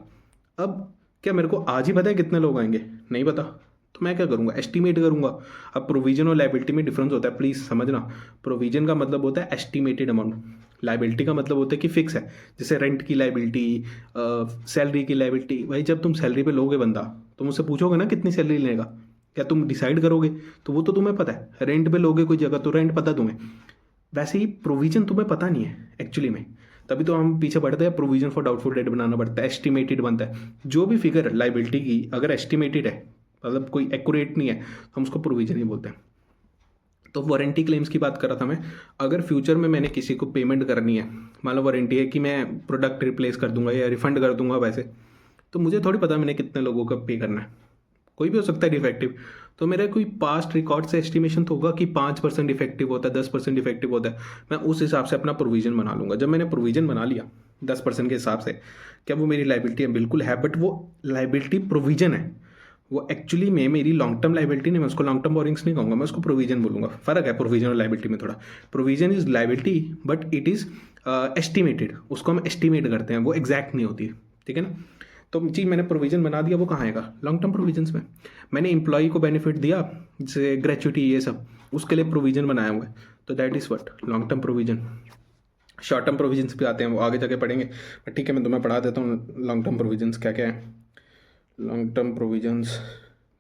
[SPEAKER 1] अब क्या मेरे को आज ही पता है कितने लोग आएंगे? नहीं पता, तो मैं क्या करूँगा? एस्टिमेट करूँगा। अब प्रोविजन और लायबिलिटी में डिफरेंस होता है, प्लीज़ समझना। प्रोविजन का मतलब होता है एस्टिमेटेड अमाउंट, लायबिलिटी का मतलब होता है कि फिक्स है। जैसे रेंट की लायबिलिटी, सैलरी की लायबिलिटी। भाई जब तुम सैलरी पे लोगे बंदा, तुम उससे पूछोगे ना कितनी सैलरी लेगा, क्या तुम डिसाइड करोगे? तो वो तो तुम्हें पता है। रेंट पे लोगे कोई जगह तो रेंट पता तुम्हें, वैसे ही प्रोविजन तुम्हें पता नहीं है एक्चुअली में, तभी तो हम पीछे बढ़ते हैं। प्रोविजन फॉर डाउटफुल डेट बनाना पड़ता है, एस्टिमेटेड बनता है। जो भी फिगर लायबिलिटी की अगर एस्टिमेटेड है, मतलब कोई एक्यूरेट नहीं है, तो हम उसको प्रोविजन ही बोलते हैं। तो वारंटी क्लेम्स की बात कर रहा था मैं। अगर फ्यूचर में मैंने किसी को पेमेंट करनी है, मान लो वारंटी है कि मैं प्रोडक्ट रिप्लेस कर दूंगा या रिफंड कर दूंगा वैसे, तो मुझे थोड़ी पता मैंने कितने लोगों का पे करना है, कोई भी हो सकता है डिफेक्टिव। तो मेरा कोई पास्ट रिकॉर्ड से एस्टिमेशन तो होगा कि 5% डिफेक्टिव होता है, 10% डिफेक्टिव होता है। मैं उस हिसाब से अपना प्रोविजन बना लूँगा। जब मैंने प्रोविजन बना लिया 10% के हिसाब से, क्या वो मेरी लायबिलिटी है? बिल्कुल है, बट वो लायबिलिटी प्रोविजन है। वो एक्चुअली में मेरी लॉन्ग टर्म लायबिलिटी नहीं, मैं उसको लॉन्ग टर्म बोरिंग्स नहीं कहूँगा, मैं उसको प्रोविजन बोलूँगा। फ़र्क है प्रोविजन और लायबिलिटी में थोड़ा। Provision is liability but it is estimated, उसको हम एस्टिमेट करते हैं, वो एग्जैक्ट नहीं होती, ठीक है ना। तो जी मैंने प्रोविजन बना दिया, वो कहाँ आएगा? लॉन्ग टर्म प्रोविजंस में। मैंने एम्प्लॉई को बेनिफिट दिया, जैसे ग्रेचुइटी ये सब, उसके लिए प्रोविजन बनाया हुआ है, तो that is what long term provision. Short term provisions भी आते हैं, वो आगे जाके पढ़ेंगे, बट ठीक है मैं तुम्हें पढ़ा देता हूँ लॉन्ग टर्म प्रोविजंस क्या क्या है। लॉन्ग टर्म प्रोविजंस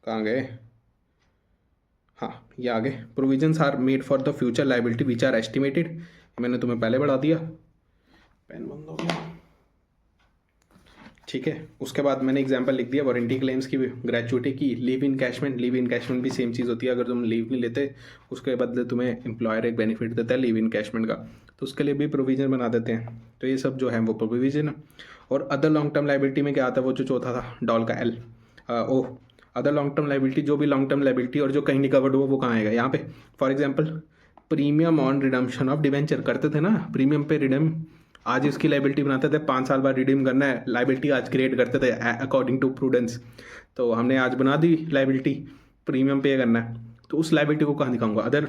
[SPEAKER 1] कहाँ गए? हाँ ये आगे। Provisions are made for the future liability which are estimated, मैंने तुम्हें पहले बढ़ा दिया। पेन बंद हो गया, ठीक है। उसके बाद मैंने एग्जांपल लिख दिया वारंटी क्लेम्स की, ग्रेचुइटी की, लीव इनकैशमेंट। लीव इनकैशमेंट भी सेम चीज़ होती है, अगर तुम लीव नहीं लेते उसके बदले तुम्हें एम्प्लॉयर एक बेनिफिट देता है लीव इनकैशमेंट का, तो उसके लिए भी प्रोविजन बना देते हैं। तो ये सब जो है वो प्रोविजन है। और अदर लॉन्ग टर्म लायबिलिटी में क्या आता है? वो जो चौथा था डॉल का L, ओ अदर लॉन्ग टर्म लायबिलिटी, जो भी लॉन्ग टर्म लायबिलिटी और जो कहीं नहीं कवर्ड हुआ वो कहाँ आएगा? यहाँ पे। For example premium on redemption of debenture, करते थे ना प्रीमियम पे रिडम आज इसकी लाइबिलिटी बनाते थे, 5 साल बाद रिडीम करना है, लाइबिलिटी आज क्रिएट करते थे अकॉर्डिंग टू प्रूडेंस। तो हमने आज बना दी लाइबिलिटी, प्रीमियम पे करना है, तो उस लाइबिलिटी को कहाँ दिखाऊंगा? Other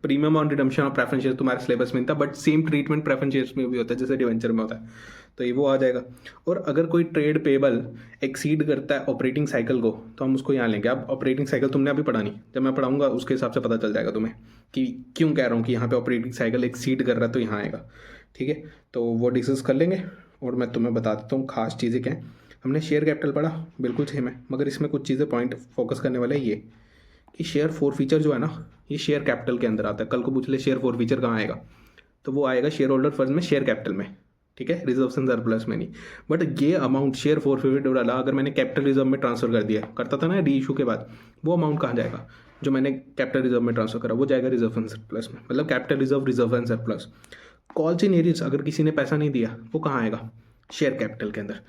[SPEAKER 1] premium on redemption of preference share तुम्हारे सिलेबस में था, but same treatment preference shares में भी होता है जैसे डिवेंचर में होता है, तो ये वो आ जाएगा। और अगर कोई ट्रेड पेबल एक्सीड करता है ऑपरेटिंग साइकिल को, तो हम उसको यहाँ लेंगे। अब ऑपरेटिंग साइकिल तुमने अभी पढ़ा नहीं, जब मैं पढ़ाऊंगा उसके हिसाब से पता चल जाएगा तुम्हें कि क्यों कह रहा हूँ कि यहाँ पे ऑपरेटिंग साइकिल एक्सीड कर रहा है तो यहाँ आएगा, ठीक है। तो वो डिस्कस कर लेंगे और मैं तुम्हें बता देता हूँ खास चीज़ें क्या हैं। हमने शेयर कैपिटल पढ़ा, बिल्कुल सेम है, मगर इसमें कुछ चीज़ें पॉइंट फोकस करने वाला है ये कि शेयर फोर फीचर जो है ना, ये शेयर कैपिटल के अंदर आता है। कल को पूछ ले शेयर फोर फीचर कहाँ आएगा, तो वो आएगा शेयर होल्डर फंड में, शेयर कैपिटल में, ठीक है, रिजर्वेशन सरप्लस में नहीं। बट ये अमाउंट शेयर फोर फीचर डाला अगर मैंने कैपिटल रिजर्व में ट्रांसफर कर दिया, करता था ना री इशू के बाद, वो अमाउंट कहाँ जाएगा? जो मैंने कैपिटल रिजर्व में ट्रांसफर करा वो जाएगा रिजर्वेशन सरप्लस में, मतलब capital reserve, reservation surplus. Calls in arrears अगर किसी ने पैसा नहीं दिया वो कहाँ आएगा? शेयर कैपिटल के अंदर।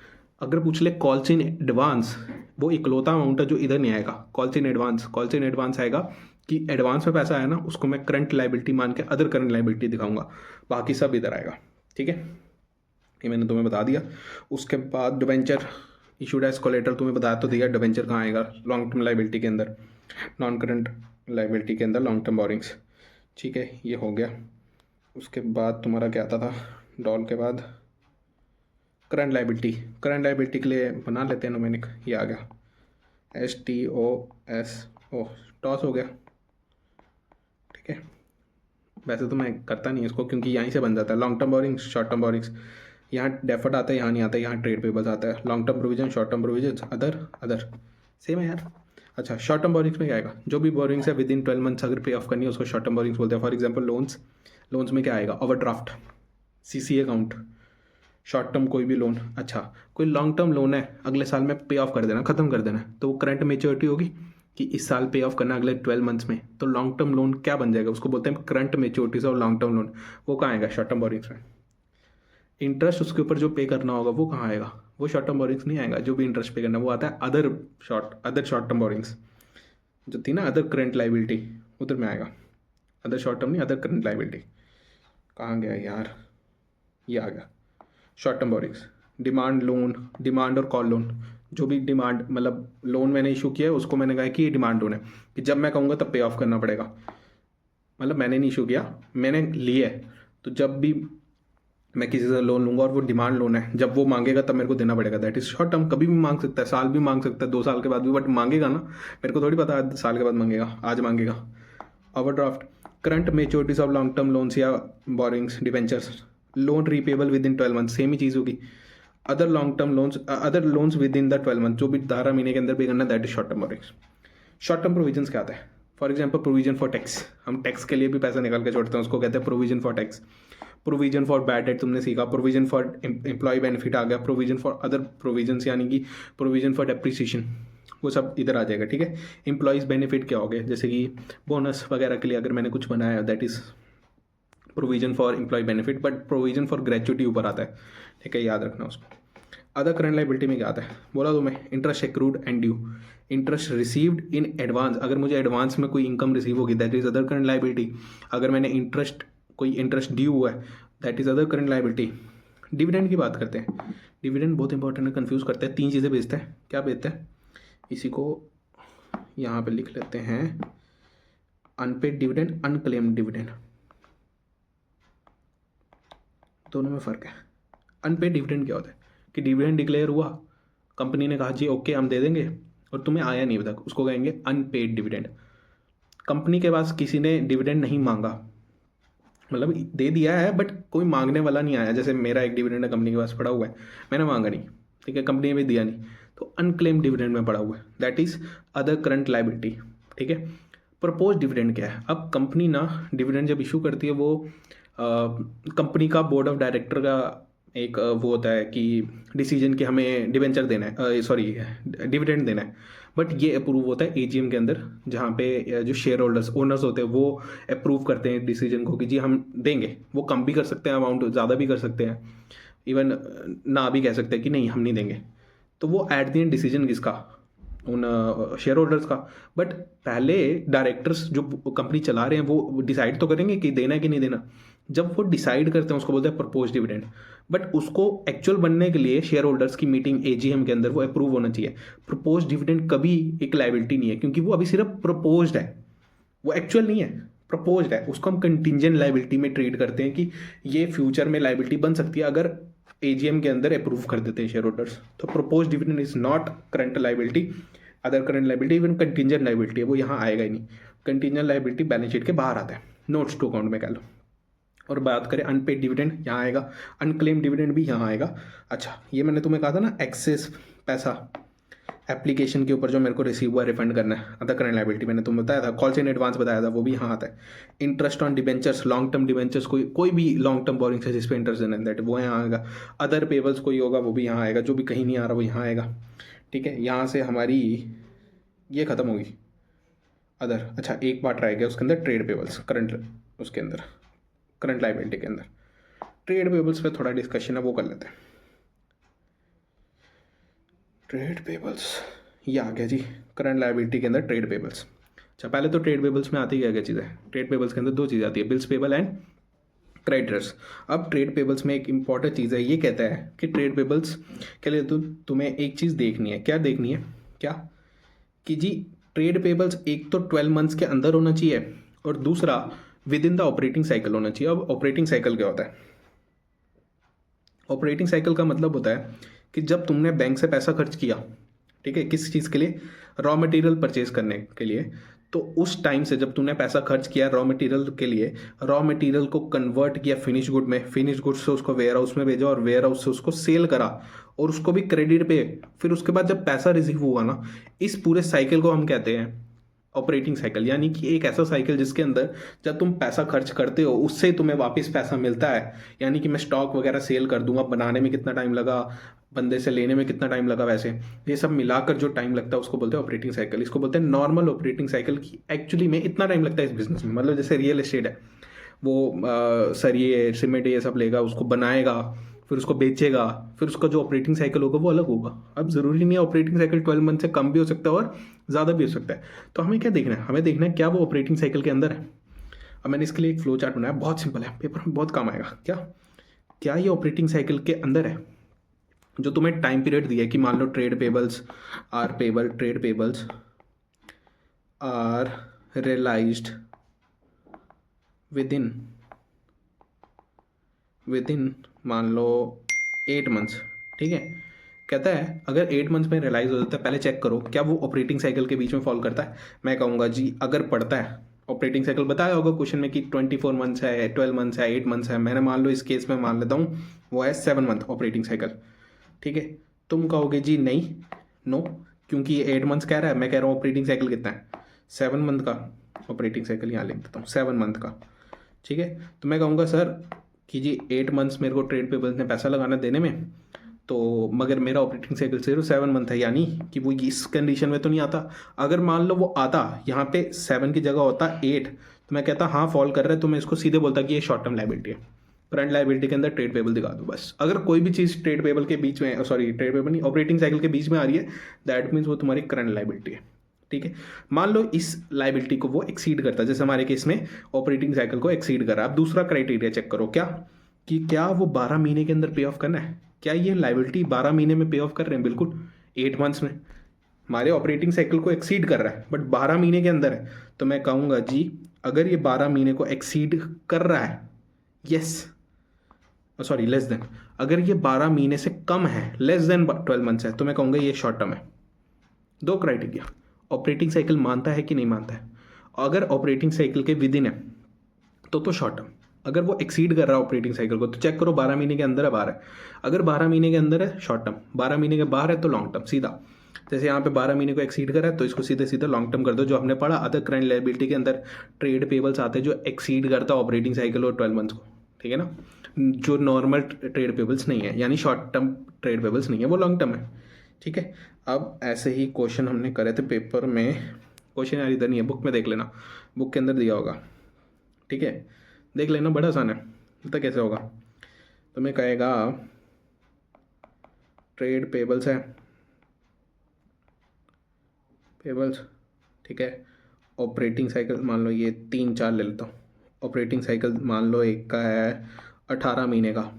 [SPEAKER 1] अगर पूछ ले कॉल्स इन एडवांस, वो इकलौता अमाउंट है जो इधर नहीं आएगा। Calls in advance, calls in advance आएगा कि एडवांस में पैसा आया ना, उसको मैं करंट लाइबिलिटी मान के अदर करंट लाइबिलिटी दिखाऊंगा, बाकी सब इधर आएगा, ठीक है। ये मैंने तुम्हें बता दिया। उसके बाद डिबेंचर इशूड एज कोलेटरल तुम्हें बताया तो दिया, डिबेंचर कहाँ आएगा? लॉन्ग टर्म लाइबिलिटी के अंदर, नॉन करंट लाइबिलिटी के अंदर लॉन्ग टर्म बोरिंग्स, ठीक है, ये हो गया। उसके बाद तुम्हारा क्या आता था डॉल के बाद? Current liability. करंट लाइबिलिटी के लिए बना लेते हैं नोमेनिक, ये आ गया STOSO, टॉस हो गया, ठीक है। वैसे तो मैं करता नहीं इसको क्योंकि यहीं से बन जाता है long term borrowings, short term borings. यहाँ डेफर्ड आता है, यहाँ नहीं आता है, यहाँ ट्रेड पेबल्स आता है। Long term provision, short term provision, other same है यार। अच्छा, शॉर्ट टर्म बोरिंग्स में क्या आएगा? जो भी बोरिंग्स है विद इन 12 मंथ्स अगर पे ऑफ करनी है उसको शॉर्ट टर्म बोरिंग्स बोलते हैं। फॉर एग्जाम्पल लोन्स, लोन्स में क्या आएगा? Overdraft, CC account, short term कोई भी लोन। अच्छा, कोई लॉन्ग टर्म लोन है अगले साल में पे ऑफ कर देना, खत्म कर देना, तो वो करंट मेच्योरिटी होगी कि इस साल पे ऑफ करना अगले 12 मंथ्स में, तो लॉन्ग टर्म लोन क्या बन जाएगा? उसको बोलते हैं करंट मेच्योरिटीज और लॉन्ग टर्म लोन। वो कहाँ आएगा? शॉर्ट टर्म बोरिंग्स में। इंटरेस्ट उसके ऊपर जो पे करना होगा वो कहाँ आएगा? वो शॉर्ट टर्म बोरिंग्स नहीं आएगा। जो भी इंटरेस्ट पे करना वो आता है अदर शॉर्ट टर्म बोरिंग्स, जो थी ना अदर करंट लाइबिलिटी, उधर में आएगा। अदर शॉर्ट टर्म नहीं, अदर करंट लाइबिलिटी। कहाँ गया यार? ये आ गया short term borings. Demand loan, demand और कॉल लोन, जो भी डिमांड मतलब लोन मैंने इशू किया है उसको मैंने कहा कि ये डिमांड लोन है कि जब मैं कहूँगा तब पे ऑफ करना पड़ेगा। मतलब मैंने नहीं इशू किया, मैंने लिया है, तो जब भी मैं किसी से लोन लूंगा और वो डिमांड लोन है, जब वो मांगेगा तब मेरे को देना पड़ेगा। That is short term. कभी भी मांग सकता है, साल भी मांग सकता है, 2 साल के बाद भी, बट मांगेगा ना। मेरे को थोड़ी पता है साल के बाद मांगेगा, आज मांगेगा। Overdraft, current maturities of long term loans या borrowings, debentures, loan repayable within 12 month, same ही चीज़ होगी। Other long term loans, other loans within the 12 month, जो भी 12 महीने के अंदर पे करना, that is short term borrowings. Short term provision क्या आता है? For example provision for tax, हम टैक्स के लिए भी पैसा निकाल के छोड़ते हैं, उसको कहते हैं provision for tax. Provision for bad debt तुमने सीखा, प्रोविजन फॉर एम्प्लॉय बेनिफिट आ गया, प्रोविजन फॉर अदर प्रोविजन यानी कि प्रोविजन फॉर डेप्रिसिएशन, वो सब इधर आ जाएगा, ठीक है। एम्प्लॉयज़ बेनिफिट क्या हो गए? जैसे कि बोनस वगैरह के लिए अगर मैंने कुछ बनाया, that is provision for employee benefit, but provision for gratuity ऊपर आता है, ठीक है, याद रखना उसको। अदर करंट लाइबिलिटी में क्या आता है? बोला तो मैं, interest accrued and due, interest received in advance, अगर मुझे एडवांस में कोई इनकम रिसीव होगी that is other current liability. अगर मैंने कोई इंटरेस्ट ड्यू हुआ है that is other current liability. Dividend की बात करते हैं, डिविडेंड बहुत इंपॉर्टेंट है, कंफ्यूज करते हैं। 3 चीज़ें बेचते हैं, क्या बेचते हैं? इसी को यहाँ पे लिख लेते हैं, अनपेड डिविडेंड, अनक्लेम्ड डिविडेंड, दोनों में फ़र्क है। अनपेड डिविडेंड क्या होता है कि डिविडेंड डिक्लेयर हुआ, कंपनी ने कहा जी ओके हम दे देंगे, और तुम्हें आया नहीं अभी तक, उसको कहेंगे अनपेड डिविडेंड। कंपनी के पास किसी ने डिविडेंड नहीं मांगा, मतलब दे दिया है बट कोई मांगने वाला नहीं आया। जैसे मेरा एक डिविडेंड कंपनी के पास पड़ा हुआ है, मैंने मांगा नहीं, ठीक है, कंपनी ने भी दिया नहीं, तो अनक्लेम डिविडेंड में पड़ा हुआ है, that is other current liability, ठीक है। प्रपोज डिविडेंड क्या है? अब कंपनी ना डिविडेंड जब इशू करती है, वो कंपनी का बोर्ड ऑफ डायरेक्टर का एक वो होता है कि डिसीजन कि हमें डिवेंचर देना है, सॉरी डिविडेंड देना है, बट ये अप्रूव होता है AGM के अंदर, जहाँ पे जो शेयर होल्डर्स ओनर्स होते हैं वो अप्रूव करते हैं डिसीजन को कि जी हम देंगे। वो कम भी कर सकते हैं अमाउंट, ज़्यादा भी कर सकते हैं, इवन ना भी कह सकते हैं कि नहीं हम नहीं देंगे। तो वो एट द एंड डिसीजन किसका? उन शेयर होल्डर्स का। बट पहले डायरेक्टर्स जो कंपनी चला रहे हैं वो डिसाइड तो करेंगे कि देना है कि नहीं देना। जब वो डिसाइड करते हैं उसको बोलते हैं प्रपोज डिविडेंड। बट उसको एक्चुअल बनने के लिए शेयर होल्डर्स की मीटिंग एजीएम के अंदर वो अप्रूव होना चाहिए। प्रपोज डिविडेंड कभी एक लाइबिलिटी नहीं है, क्योंकि वो अभी सिर्फ प्रपोज्ड है, वो एक्चुअल नहीं है, प्रपोज्ड है। उसको हम कंटिंजेंट लाइबिलिटी में ट्रीट करते हैं कि ये फ्यूचर में लाइबिलिटी बन सकती है अगर एजीएम के अंदर अप्रूव कर देते हैं शेयर होल्डर्स। तो propose dividend is not current liability, other current liability, even contingent liability है वो यहाँ आएगा ही नहीं। कंटिंजेंट लाइबिलिटी बैलेंस शीट के बाहर आता है, नोट्स टू अकाउंट में कह लो। और बात करें अनपेड डिविडेंड, यहाँ आएगा, अनक्लेम डिविडेंड भी यहाँ आएगा। अच्छा, ये मैंने तुम्हें कहा था ना, एक्सेस पैसा एप्लीकेशन के ऊपर जो मेरे को रिसीव हुआ रिफंड करना है, अदर करंट लाइबिलिटी मैंने तुम्हें बताया था, कॉल्स इन एडवांस बताया था, वो भी यहाँ आता है। Interest on debentures, long term debentures, कोई भी लॉन्ग टर्म बोरिंग है जिस पे इंटरेस्ट देना दैट, वो यहाँ आएगा। अदर पेबल्स कोई होगा वो भी यहाँ आएगा, जो भी कहीं नहीं आ रहा वो यहाँ आएगा। ठीक है, यहाँ से हमारी ये खत्म होगी अदर। अच्छा, एक पार्ट रह गया उसके अंदर, ट्रेड पेबल्स, करंट, उसके अंदर करंट लाइबिलिटी के अंदर ट्रेड पेबल्स पे थोड़ा डिस्कशन है, वो कर लेते हैं। ट्रेड पेबल्स ये आ गया जी, करंट लाइबिलिटी के अंदर ट्रेड पेबल्स। अच्छा, पहले तो ट्रेड पेबल्स में आती क्या क्या चीज़ें, ट्रेड पेबल्स के अंदर दो चीज़ें आती है, बिल्स पेबल एंड क्रेडिटर्स। अब ट्रेड पेबल्स में एक इंपॉर्टेंट चीज़ है, ये कहता है कि ट्रेड पेबल्स के लिए तुम्हें एक चीज़ देखनी है। क्या देखनी है? क्या कि जी ट्रेड पेबल्स एक तो 12 मंथ्स के अंदर होना चाहिए, और दूसरा with in the operating cycle होना चाहिए। अब ऑपरेटिंग साइकिल क्या होता है? ऑपरेटिंग साइकिल का मतलब होता है कि जब तुमने बैंक से पैसा खर्च किया, ठीक है, किस चीज़ के लिए? रॉ मटेरियल परचेज करने के लिए। तो उस टाइम से जब तुमने पैसा खर्च किया रॉ मटेरियल के लिए, रॉ मटेरियल को कन्वर्ट किया फिनिश गुड में, फिनिश गुड से उसको वेयर हाउस में भेजा और वेयर हाउस से उसको सेल करा, और उसको भी क्रेडिट पे, फिर उसके बाद जब पैसा रिसीव हुआ ना, इस पूरे साइकिल को हम कहते हैं ऑपरेटिंग साइकिल। यानी कि एक ऐसा साइकिल जिसके अंदर जब तुम पैसा खर्च करते हो उससे तुम्हें वापस पैसा मिलता है। यानी कि मैं स्टॉक वगैरह सेल कर दूंगा, बनाने में कितना टाइम लगा, बंदे से लेने में कितना टाइम लगा, वैसे ये सब मिलाकर जो टाइम लगता है उसको बोलते हैं ऑपरेटिंग साइकिल। इसको बोलते हैं नॉर्मल ऑपरेटिंग साइकिल की एक्चुअली में इतना टाइम लगता है इस बिजनेस में। मतलब जैसे रियल एस्टेट है, वो सरिये सीमेंट ये सब लेगा, उसको बनाएगा, फिर उसको बेचेगा, फिर उसका जो ऑपरेटिंग साइकिल होगा वो अलग होगा। अब ज़रूरी नहीं है ऑपरेटिंग साइकिल 12 मंथ से कम भी हो सकता है और ज़्यादा भी हो सकता है। तो हमें क्या देखना है? हमें देखना है क्या वो ऑपरेटिंग साइकिल के अंदर है। अब मैंने इसके लिए एक फ्लो चार्ट बनाया, बहुत सिंपल है, पेपर में बहुत काम आएगा। क्या क्या ये ऑपरेटिंग साइकिल के अंदर है? जो तुम्हें टाइम पीरियड दिया है कि मान लो trade payables are payable, trade payables are realised within मान लो 8 मंथ्स। ठीक है, कहता है अगर 8 मंथ्स में रियलाइज हो जाता है, पहले चेक करो क्या वो ऑपरेटिंग साइकिल के बीच में फॉल करता है। मैं कहूँगा जी अगर पड़ता है, ऑपरेटिंग साइकिल बताया होगा क्वेश्चन में कि 24 मंथ्स है, 12 मंथ्स है, 8 मंथ्स है। मैंने मान लो इस केस में मान लेता हूँ वो है 7 मंथ ऑपरेटिंग साइकिल। ठीक है, तुम कहोगे जी नहीं, नो, क्योंकि ये 8 मंथ्स कह रहा है, मैं कह रहा हूँ ऑपरेटिंग साइकिल कितना है, 7 मंथ का ऑपरेटिंग साइकिल यहाँ लिख देता हूँ, 7 मंथ का। ठीक है, तो मैं कहूँगा सर कि जी 8 मंथ्स मेरे को ट्रेड पेबल्स ने पैसा लगाना देने में, तो मगर मेरा ऑपरेटिंग साइकिल सिर्फ 7 मंथ है, यानी कि वो इस कंडीशन में तो नहीं आता। अगर मान लो वो आता, यहाँ पे 7 की जगह होता 8, तो मैं कहता हाँ फॉल कर रहा है, तो मैं इसको सीधे बोलता कि ये शॉर्ट टर्म लाइबिलिटी है। करंट लाइबिलिटी के अंदर ट्रेड पेबल दिखा दो बस। अगर कोई भी चीज़ ट्रेड पेबल के बीच में, सॉरी ट्रेड पेबल नहीं, ऑपरेटिंग साइकिल के बीच में आ रही है, दैट मीन्स वो तुम्हारी करंट लाइबिलिटी है। ठीक है, मान लो इस लाइबिलिटी को वो एक्सीड करता है, जैसे हमारे केस में ऑपरेटिंग साइकिल को एक्सीड कर रहा है। अब दूसरा क्राइटेरिया चेक करो, क्या कि क्या वो 12 महीने के अंदर पे ऑफ करना है। क्या ये लाइबिलिटी 12 महीने में पे ऑफ कर रहे हैं? बिल्कुल, 8 मंथ्स में हमारे ऑपरेटिंग साइकिल को एक्सीड कर रहा है, बट 12 महीने के अंदर है। तो मैं कहूँगा जी अगर ये 12 महीने को एक्सीड कर रहा है, यस, सॉरी लेस देन, अगर ये 12 महीने से कम है, लेस देन 12 मंथ्स है, तो मैं कहूँगा ये शॉर्ट टर्म है। दो क्राइटेरिया, ऑपरेटिंग साइकिल मानता है कि नहीं मानता है। अगर ऑपरेटिंग साइकिल के विद इन है तो शॉर्ट टर्म। अगर वो एक्सीड कर रहा है ऑपरेटिंग साइकिल को, तो चेक करो 12 महीने के अंदर है, बाहर है। अगर 12 महीने के अंदर है शॉर्ट टर्म, 12 महीने के बाहर है तो लॉन्ग टर्म सीधा। जैसे यहाँ पे 12 महीने को एक्सीड कर रहा है तो इसको सीधे सीधे लॉन्ग टर्म कर दो। जो हमने पढ़ा अदर करंट लायबिलिटी के अंदर ट्रेड पेबल्स आते हैं जो एक्सीड करता है ऑपरेटिंग साइकिल और 12 मंथ्स को। ठीक है ना, जो नॉर्मल ट्रेड पेबल्स नहीं है, यानी शॉर्ट टर्म ट्रेड पेबल्स नहीं है, वो लॉन्ग टर्म है। ठीक है, अब ऐसे ही क्वेश्चन हमने करे थे पेपर में, क्वेश्चन यार इधर नहीं है, बुक में देख लेना, बुक के अंदर दिया होगा। ठीक है, देख लेना, बड़ा आसान है। पता कैसे होगा? तो मैं कहेगा ट्रेड पेबल्स है, पेबल्स, ठीक है, ऑपरेटिंग साइकिल मान लो ये 3-4 ले लेता हूँ, ऑपरेटिंग साइकिल मान लो एक का है 18 महीने का,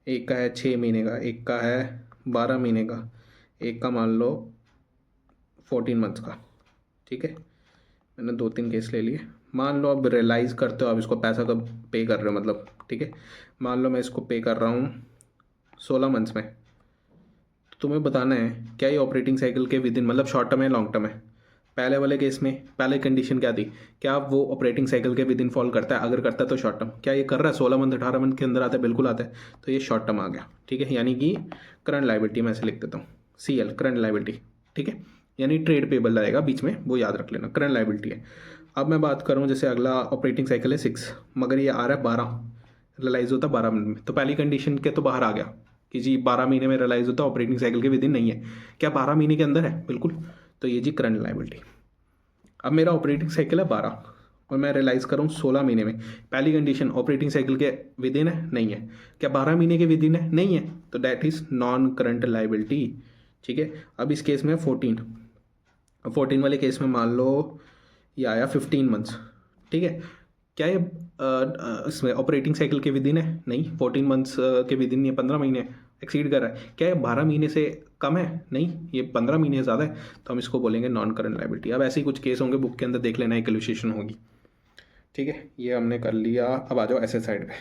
[SPEAKER 1] एक का है 6 महीने का, एक का है 12 महीने का, एक का मान लो 14 मंथ्स का। ठीक है, मैंने 2-3 केस ले लिए। मान लो अब रियलाइज़ करते हो आप इसको, पैसा कब पे कर रहे हो मतलब। ठीक है, मान लो मैं इसको पे कर रहा हूँ 16 मंथ्स में। तो तुम्हें बताना है क्या ये ऑपरेटिंग साइकिल के विद इन मतलब शॉर्ट टर्म है लॉन्ग टर्म है। पहले वाले केस में पहले कंडीशन क्या थी, क्या वो ऑपरेटिंग साइकिल के विद इन फॉल करता है, अगर करता है तो शॉर्ट टर्म। क्या ये कर रहा है 16 मंथ 18 मंथ के अंदर आता है, बिल्कुल आता है, तो ये शॉर्ट टर्म आ गया। ठीक है, यानी कि करंट लाइबिलिटी मैं ऐसे लिख देता हूँ CL करंट लाइबिलिटी। ठीक है, यानी ट्रेड पेबल आएगा बीच में, वो याद रख लेना, करंट लाइबिलिटी है। अब मैं बात करूँ जैसे अगला ऑपरेटिंग साइकिल है 6, मगर ये आ रहा है 12, रियलाइज़ होता है 12 मिनट में, तो पहली कंडीशन के तो बाहर आ गया कि जी 12 महीने में रियलाइज़ होता है, ऑपरेटिंग साइकिल के विद इन नहीं है। क्या 12 महीने के अंदर है, बिल्कुल, तो ये जी करंट लाइबिलिटी। अब मेरा ऑपरेटिंग साइकिल है 12 और मैं रियलाइज़ करूँ 16 महीने में। पहली कंडीशन ऑपरेटिंग साइकिल के विद इन है, नहीं है। क्या 12 महीने के विद इन है, नहीं है, तो that is non current liability. ठीक है, अब इस केस में 14 वाले केस में मान लो ये आया 15 मंथ्स। ठीक है, क्या ये इसमें ऑपरेटिंग साइकिल के विद इन है, नहीं, 14 मंथ्स के विद इन, ये 15 महीने एक्सीड कर रहा है। क्या ये 12 महीने से कम है, नहीं, ये 15 महीने ज़्यादा है, तो हम इसको बोलेंगे नॉन करंट लाइबिलिटी। अब ऐसे ही कुछ केस होंगे, बुक के अंदर देख लेना, एक इलस्ट्रेशन होगी। ठीक है, ये हमने कर लिया। अब आ जाओ एसेट साइड पे।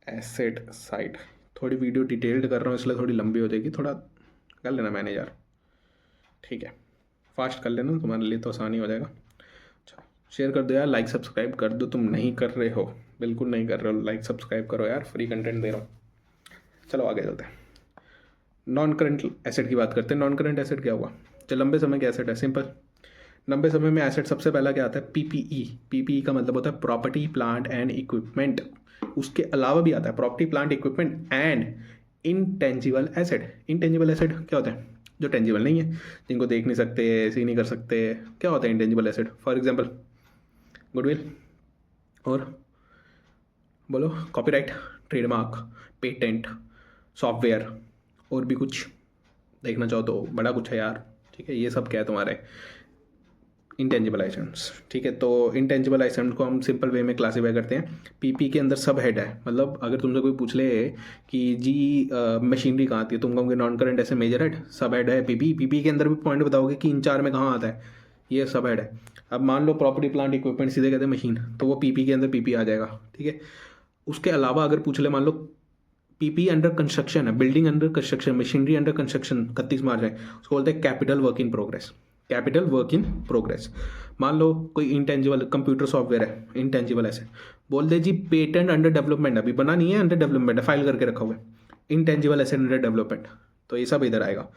[SPEAKER 1] एसेट साइड थोड़ी वीडियो डिटेल्ड कर रहा हूँ इसलिए थोड़ी लंबी हो जाएगी, थोड़ा कर लेना मैंने यार। ठीक है, फास्ट कर लेना, तुम्हारे लिए तो आसानी हो जाएगा। अच्छा, शेयर कर दो यार, लाइक सब्सक्राइब कर दो, तुम नहीं कर रहे हो, बिल्कुल नहीं कर रहे हो, लाइक सब्सक्राइब करो यार, फ्री कंटेंट दे रहा हूँ। चलो आगे चलते हैं, नॉन करंट एसेट की बात करते हैं। नॉन करंट एसेट क्या हुआ, जो लंबे समय के एसेट है, सिंपल। लंबे समय में एसेट सबसे पहला क्या आता है, PPE। PPE का मतलब होता है प्रॉपर्टी प्लांट एंड इक्विपमेंट। उसके अलावा भी आता है property plant equipment and intangible asset. Intangible asset क्या होता है, जो टेंजिबल नहीं है, जिनको देख नहीं सकते, सी नहीं कर सकते। क्या होता है intangible asset, for example goodwill, और बोलो कॉपीराइट, ट्रेडमार्क, पेटेंट, सॉफ्टवेयर, और भी कुछ देखना चाहो तो बड़ा कुछ है यार। ठीक है, ये सब क्या है तुम्हारे इंटेंजिबल आइटम्स। ठीक है, तो इंटेंजिबल आइटम्स को हम सिंपल वे में क्लासीफाई करते हैं। पीपी के अंदर सब हेड है, मतलब अगर तुमसे कोई पूछ ले कि जी मशीनरी कहाँ आती है, तुम कहोगे नॉन करंट ऐसे मेजर हेड सब हेड है पीपी। पीपी के अंदर भी पॉइंट बताओगे कि इन 4 में कहाँ आता है, ये सब हेड है। अब मान लो प्रॉपर्टी प्लांट इक्विपमेंट सीधे कहते हैं मशीन, तो वो पीपी के अंदर पीपी आ जाएगा। ठीक है, उसके अलावा अगर पूछ ले, मान लो पीपी अंडर कंस्ट्रक्शन है, building under construction, machinery under construction 31 मार्च है, उसको बोलते हैं capital work in progress. Capital work in progress. मान लो कोई इंटेंजिबल कंप्यूटर सॉफ्टवेयर है, इंटेंजिबल ऐसे बोल दे जी पेटेंट अंडर डेवलपमेंट, अभी बना नहीं है, अंडर डेवलपमेंट है, फाइल करके रखा हुआ है, इंटेंजिबल एसेट अंडर डेवलपमेंट, तो ये सब इधर आएगा।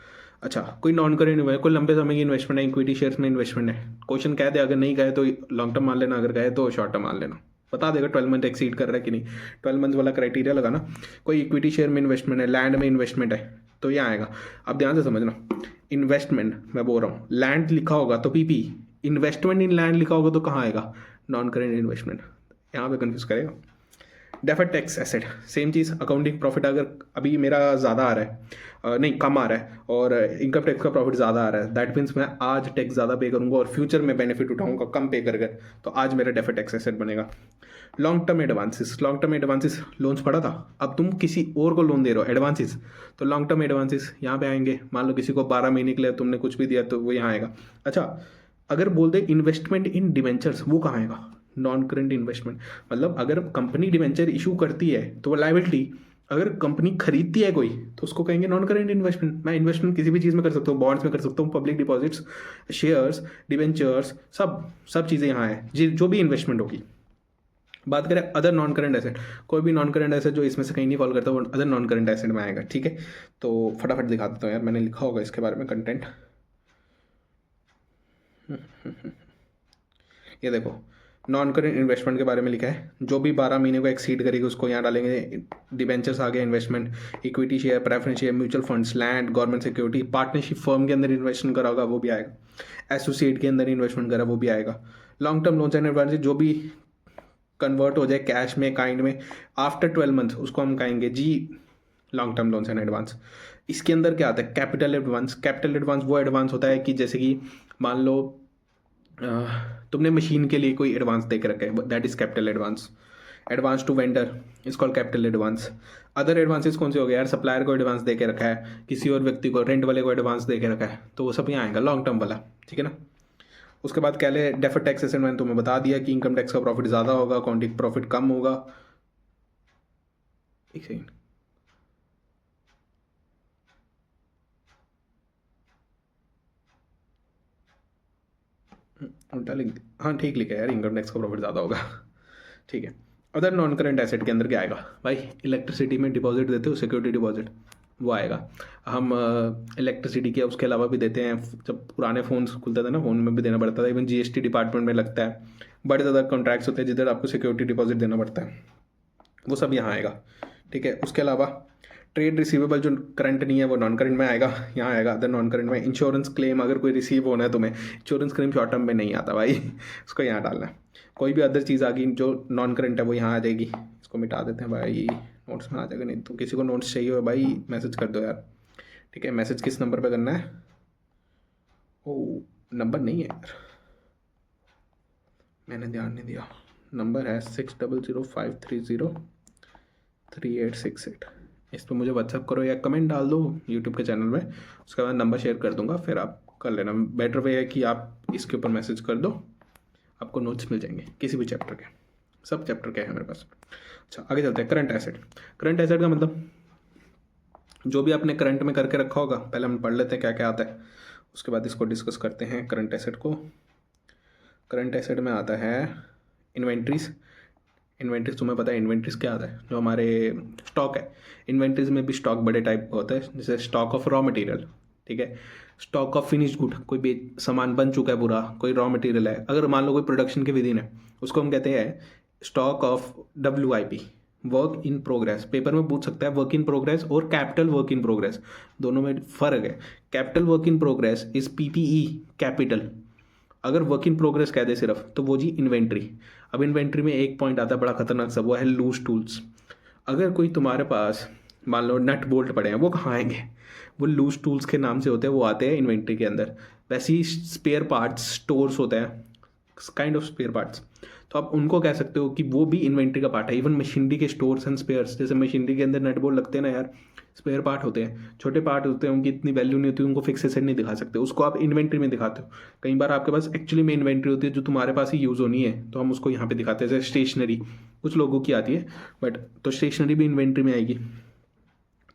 [SPEAKER 1] अच्छा, कोई नॉन करेंट, कोई लंबे समय की इन्वेस्टमेंट है, इक्विटी शेयर्स में इन्वेस्टमेंट है, क्वेश्चन कह दे, अगर नहीं कहे तो लॉन्ग टर्म मान लेना, अगर कहे तो शॉर्ट टर्म मान लेना, बता देगा 12 मंथ एक्सीड कर रहा है कि नहीं। 12 मंथ वाला क्राइटेरिया लगाना। कोई इक्विटी शेयर में इन्वेस्टमेंट है, लैंड में इन्वेस्टमेंट है, तो यहाँ आएगा। अब ध्यान से समझना, इन्वेस्टमेंट मैं बोल रहा हूँ, लैंड लिखा होगा तो पीपी, इन्वेस्टमेंट इन लैंड लिखा होगा तो कहाँ आएगा, नॉन करेंट इन्वेस्टमेंट, यहाँ पे कंफ्यूज करेगा। डेफर्ड टैक्स एसेट सेम चीज़, अकाउंटिंग प्रॉफिट अगर अभी मेरा ज़्यादा आ रहा है, नहीं कम आ रहा है, और इनकम टैक्स का प्रॉफिट ज़्यादा आ रहा है, दैट मीन्स मैं आज टैक्स ज़्यादा पे करूँगा और फ्यूचर में बेनिफिट उठाऊंगा कम पे कर, तो आज मेरा डेफर्ड टैक्स एसेट बनेगा। Long term advances, long term advances loans पड़ा था, अब तुम किसी और को लोन दे रहे हो एडवांसेस, तो लॉन्ग टर्म एडवांसेस यहाँ पे आएंगे। मान लो किसी को 12 महीने के लिए तुमने कुछ भी दिया तो वो यहाँ आएगा। अच्छा, अगर बोल दे इन्वेस्टमेंट इन डिवेंचर्स, वो कहाँ आएगा, नॉन करेंट इन्वेस्टमेंट। मतलब अगर कंपनी डिवेंचर इशू करती है तो वो लाइबिलिटी, अगर कंपनी खरीदती है कोई तो उसको कहेंगे नॉन करेंट इन्वेस्टमेंट। मैं इन्वेस्टमेंट किसी भी चीज़ में कर सकता हूँ, बॉन्ड्स में कर सकता हूँ, पब्लिक डिपॉजिट्स, शेयर्स, डिवेंचर्स, सब चीज़ें यहाँ है जो भी इन्वेस्टमेंट होगी। बात करें अदर नॉन करंट एसेट, कोई भी नॉन करंट एसेट जो इसमें से कहीं नहीं फॉल करता वो अदर नॉन करंट एसेट में आएगा। ठीक है, तो फटाफट दिखा देता हूँ यार, मैंने लिखा होगा इसके बारे में कंटेंट। ये देखो, नॉन करेंट इन्वेस्टमेंट के बारे में लिखा है, जो भी 12 महीने को एक्सीड करेगी उसको यहाँ डालेंगे। डिबेंचर्स आ गया investment, equity share, preference share, mutual funds, land, government security, partnership firm के अंदर इन्वेस्टमेंट करा होगा वो भी आएगा, एसोसिएट के अंदर इन्वेस्टमेंट करा वो भी आएगा। Long term loans and advances, जो भी कन्वर्ट हो जाए कैश में, काइंड में, आफ्टर 12 मंथ उसको हम कहेंगे G long term loans and advance. इसके अंदर क्या आता है, कैपिटल एडवांस। कैपिटल एडवांस वो एडवांस होता है कि जैसे कि मान लो तुमने मशीन के लिए कोई एडवांस दे के रखा है, that is capital advance. Advance to vendor is called capital advance. Other advances कौन से हो गए यार, सप्लायर को एडवांस दे के रखा है, किसी और व्यक्ति को, रेंट वाले को एडवांस दे के रखा है, तो वो सब यहाँ आएगा लॉन्ग टर्म वाला, ठीक है ना। उसके बाद क्या ले, डेफर्ड टैक्सेशन मैंने तुम्हें बता दिया कि इनकम टैक्स का प्रॉफिट ज़्यादा होगा, अकाउंटिंग प्रॉफिट कम होगा। एक सेकेंड, उल्टा लिख दिया, हाँ ठीक लिखा है यार, इनकम टैक्स का प्रॉफिट ज़्यादा होगा, ठीक है। अदर नॉन करंट एसेट के अंदर क्या आएगा भाई, इलेक्ट्रिसिटी में डिपॉजिट देते हो, सिक्योरिटी डिपॉजिट, वो आएगा। हम इलेक्ट्रिसिटी के उसके अलावा भी देते हैं, जब पुराने फ़ोन खुलते थे ना, फ़ोन में भी देना पड़ता था, इवन जीएसटी डिपार्टमेंट में लगता है, बड़े ज़्यादा कॉन्ट्रैक्ट्स होते हैं जिधर आपको सिक्योरिटी डिपॉजिट देना पड़ता है, वो सब यहाँ आएगा, ठीक है। उसके अलावा ट्रेड रिसीवेबल जो करंट नहीं है वो नॉन करंट में आएगा, यहाँ आएगा अदर नॉन करंट में। इंश्योरेंस क्लेम अगर कोई रिसीव होना है तुम्हें, इंश्योरेंस क्लेम शॉर्ट टर्म में नहीं आता भाई उसको यहाँ डालना है। कोई भी अदर चीज़ आ गई जो नॉन करंट है वो यहाँ आ जाएगी, इसको मिटा देते हैं भाई, नोट्स में आ जाएगा, नहीं तो किसी को नोट्स चाहिए हो भाई मैसेज कर दो यार, ठीक है। मैसेज किस नंबर पर करना है, ओ नंबर नहीं है यार, मैंने ध्यान नहीं दिया, नंबर है 6005303868। इस पर मुझे व्हाट्सअप करो या कमेंट डाल दो यूट्यूब के चैनल में, उसके बाद नंबर शेयर कर दूंगा, फिर आप कर लेना। बेटर वे है कि आप इसके ऊपर मैसेज कर दो, आपको नोट्स मिल जाएंगे किसी भी चैप्टर के, सब चैप्टर के हैं मेरे पास। अच्छा आगे चलते हैं, करंट एसेट। करंट एसेट का मतलब जो भी आपने करंट में करके रखा होगा, पहले हम पढ़ लेते हैं क्या क्या आता है, उसके बाद इसको डिस्कस करते हैं करंट एसेट को। करंट एसेट में आता है इन्वेंट्रीज। इन्वेंट्रीज तुम्हें पता है इन्वेंट्रीज क्या आता है, जो हमारे स्टॉक है, इन्वेंट्रीज में भी स्टॉक बड़े टाइप का होता है, जैसे स्टॉक ऑफ रॉ मटेरियल, ठीक है, स्टॉक ऑफ फिनिश्ड गुड, कोई सामान बन चुका है पूरा, कोई रॉ मटेरियल है, अगर मान लो कोई प्रोडक्शन के विदिन है, उसको हम कहते हैं stock of WIP, work in progress. Paper में पूछ सकता है वर्क इन प्रोग्रेस और कैपिटल वर्क इन प्रोग्रेस, दोनों में फ़र्क है। Capital work in progress is PPE capital, अगर वर्क इन प्रोग्रेस कह दे सिर्फ तो वो जी इन्वेंट्री। अब इन्वेंट्री में एक पॉइंट आता है बड़ा खतरनाक सा, वो है लूज टूल्स। अगर कोई तुम्हारे पास मान लो नट बोल्ट पड़े हैं, वो कहाँ आएंगे, वो लूज टूल्स के नाम से होते हैं, वो आते हैं इन्वेंट्री के अंदर। वैसे ही स्पेयर पार्ट्स स्टोर्स होते हैं, काइंड ऑफ स्पेयर पार्ट्स, तो आप उनको कह सकते हो कि वो भी इन्वेंट्री का पार्ट है। इवन मशीनरी के स्टोर्स एंड स्पेयर्स, जैसे मशीनरी के अंदर नट बोल्ट लगते हैं ना यार, स्पेयर पार्ट होते हैं, छोटे पार्ट होते हैं, उनकी इतनी वैल्यू नहीं होती, उनको फिक्स एसेट नहीं दिखा सकते, उसको आप इन्वेंट्री में दिखाते हो। कई बार आपके पास एक्चुअली में इन्वेंट्री होती है जो तुम्हारे पास ही यूज़ होनी है, तो हम उसको यहाँ पे दिखाते हैं। जैसे स्टेशनरी कुछ लोगों की आती है, बट तो स्टेशनरी भी इन्वेंट्री में आएगी,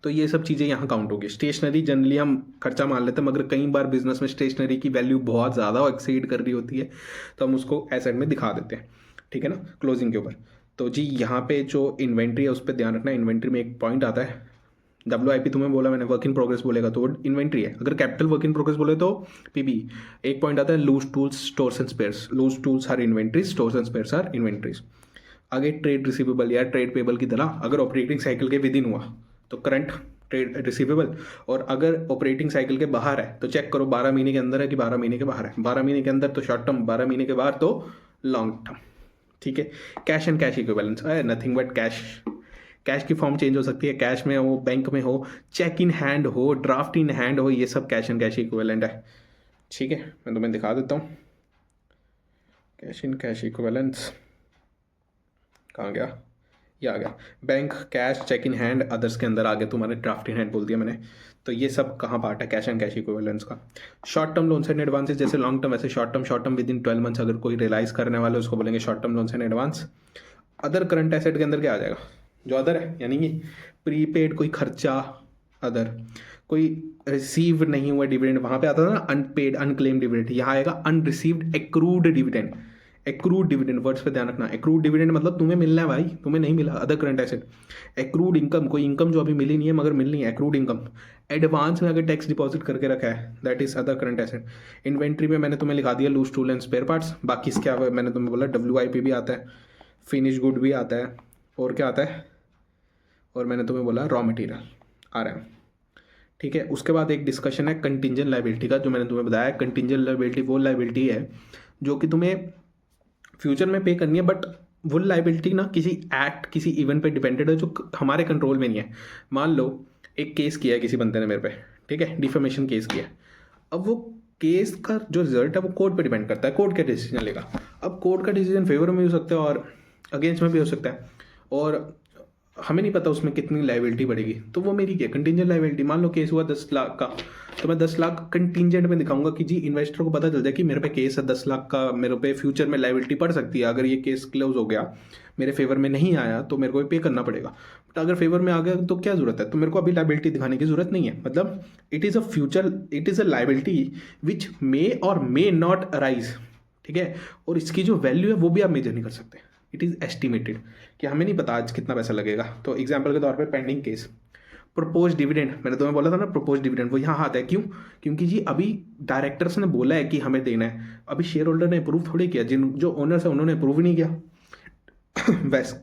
[SPEAKER 1] तो ये सब चीज़ें यहाँ काउंट होगी। स्टेशनरी जनरली हम खर्चा मान लेते हैं, मगर कई बार बिजनेस में स्टेशनरी की वैल्यू बहुत ज़्यादा एक्सीड कर रही होती है, तो हम उसको एसेट में दिखा देते हैं, ठीक है ना, क्लोजिंग के ऊपर। तो जी यहाँ पे जो इन्वेंट्री है उस पर ध्यान रखना। इन्वेंट्री में एक पॉइंट आता है WIP, तुम्हें बोला मैंने वर्क इन प्रोग्रेस बोलेगा तो वो इन्वेंट्री है, अगर कैपिटल वर्क इन प्रोग्रेस बोले तो PPE। एक पॉइंट आता है loose tools stores and spares, loose tools are inventories, stores and spares are inventories. आगे ट्रेड रिसीवेबल या ट्रेड पेबल की तरह, अगर ऑपरेटिंग साइकिल के विदिन हुआ तो करंट ट्रेड रिसीवेबल, और अगर ऑपरेटिंग साइकिल के बाहर है तो चेक करो 12 महीने के अंदर है कि 12 महीने के बाहर है। 12 महीने के अंदर तो शॉर्ट टर्म, 12 महीने के बाहर तो लॉन्ग टर्म, ठीक है। कैश एंड कैश इक्विवेलेंस है नथिंग बट कैश। कैश की फॉर्म चेंज हो सकती है, कैश में हो, बैंक में हो, चेक इन हैंड हो, ड्राफ्ट इन हैंड हो, ये सब कैश एंड कैश इक्विवेलेंट है, ठीक है। मैं तुम्हें दिखा देता हूँ कैश इन कैश इक्विवेलेंस कहाँ गया, ये आ गया। Bank, cash, cheque in hand, others के अंदर आगे तुम्हारे ड्राफ्ट इन हैंड बोल दिया मैंने, तो ये सब कहाँ पार्ट है कैश एंड कैश इक्विवेलेंस का। Short term loans and advances, जैसे लॉन्ग टर्म वैसे short term with in 12 months, अगर कोई रियलाइज करने वाले उसको बोलेंगे short term loans and advance. Other current asset के अंदर क्या आ जाएगा, जो अदर है यानी कि प्रीपेड कोई खर्चा, अदर कोई रिसीव नहीं हुआ डिविडेंड, वहाँ पे आता था ना अनपेड अनक्लेम डिविडेंड, यहाँ आएगा unreceived accrued dividend. Accrued dividend words पे ध्यान रखना, एक्रूड डिविडेंड मतलब तुम्हें मिलना है भाई, तुम्हें नहीं मिला, other current asset. Accrued income, कोई इनकम जो अभी मिली नहीं है मगर मिलनी है, एक्रूड इनकम। एडवांस में अगर टैक्स डिपॉजिट करके रखा है, that is other current asset. Inventory में मैंने तुम्हें लिखा दिया loose tool and spare parts, बाकी क्या मैंने तुम्हें बोला WIP भी आता है, फिनिश गुड भी आता है, और क्या आता है, और मैंने तुम्हें बोला रॉ मटेरियल आ रहा है, ठीक है। उसके बाद एक डिस्कशन है कंटिंजेंट लायबिलिटी का, जो मैंने तुम्हें बताया कंटिंजेंट लायबिलिटी वो लायबिलिटी है जो कि तुम्हें फ्यूचर में पे करनी है, बट वो लायबिलिटी ना किसी एक्ट किसी इवेंट पे डिपेंडेड है जो हमारे कंट्रोल में नहीं है। मान लो एक केस किया है किसी बंदे ने मेरे पे, ठीक है, डिफेमेशन केस किया, अब वो केस का जो रिजल्ट है वो कोर्ट पे डिपेंड करता है, कोर्ट क्या डिसीजन लेगा। अब कोर्ट का डिसीजन फेवर में भी हो सकता है और अगेंस्ट में भी हो सकता है, और हमें नहीं पता उसमें कितनी लाइबिलिटी बढ़ेगी। तो वो मेरी क्या कंटिंजेंट लाइबिलिटी, मान लो केस हुआ 10 लाख का, तो मैं 10 लाख कंटिंजेंट में दिखाऊंगा कि जी इन्वेस्टर को पता चल जाए कि मेरे पे केस है 10 लाख का, मेरे पे फ्यूचर में लाइबिलिटी पड़ सकती है, अगर ये केस क्लोज हो गया मेरे फेवर में नहीं आया तो मेरे को पे करना पड़ेगा। बट अगर फेवर में आ गया तो क्या जरूरत है, तो मेरे को अभी लाइबिलिटी दिखाने की जरूरत नहीं है। मतलब it is a future, it is a liability which may or may not arise, ठीक है। और इसकी जो वैल्यू है वो भी आप मेजर नहीं कर सकते, इट इज़ एस्टिमेटेड, कि हमें नहीं पता आज कितना पैसा लगेगा। तो एग्जाम्पल के तौर पे पेंडिंग केस, प्रपोज डिविडेंड, मैंने तुम्हें बोला था ना प्रपोज डिविडेंड, वो यहाँ आता है क्यों, क्योंकि जी अभी डायरेक्टर्स ने बोला है कि हमें देना है, अभी शेयर होल्डर ने अप्रूव थोड़ी किया, जिन जो ओनर्स है उन्होंने अप्रूव नहीं किया। वैसे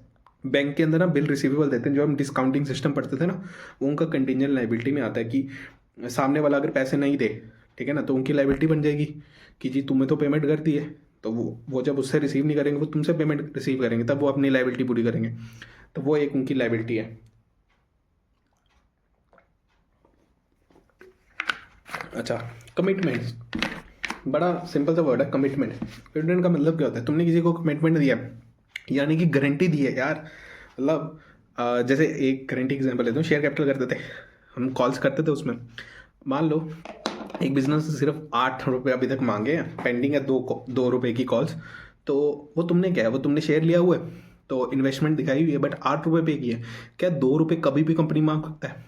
[SPEAKER 1] बैंक के अंदर ना बिल रिसीवेबल देते हैं, जो हम डिस्काउंटिंग सिस्टम पढ़ते थे ना, वो उनका कंटिंजेंट लाइबिलिटी में आता है कि सामने वाला अगर पैसे नहीं दे, ठीक है ना, तो उनकी लाइबिलिटी बन जाएगी कि जी तुम्हें तो पेमेंट कर दी है, तो वो जब उससे रिसीव नहीं करेंगे वो तुमसे पेमेंट रिसीव करेंगे, तब वो अपनी लाइबिलिटी पूरी करेंगे। तो वो एक उनकी लाइबिलिटी है। अच्छा, कमिटमेंट्स, बड़ा सिंपल सा वर्ड है कमिटमेंट। कमिटमेंट का मतलब क्या होता है, तुमने किसी को कमिटमेंट दिया यानी कि गारंटी दी है यार। मतलब जैसे एक गारंटी एग्जांपल लेता हूँ, शेयर कैपिटल करते थे हम, कॉल्स करते थे उसमें, मान लो एक बिजनेस से सिर्फ 8 रुपये अभी तक मांगे हैं, पेंडिंग है 2 रुपये की कॉल्स, तो वो तुमने क्या है, वो तुमने शेयर लिया हुआ है तो इन्वेस्टमेंट दिखाई हुई है, बट 8 रुपये पे की है, क्या 2 रुपये कभी भी कंपनी मांग सकता है?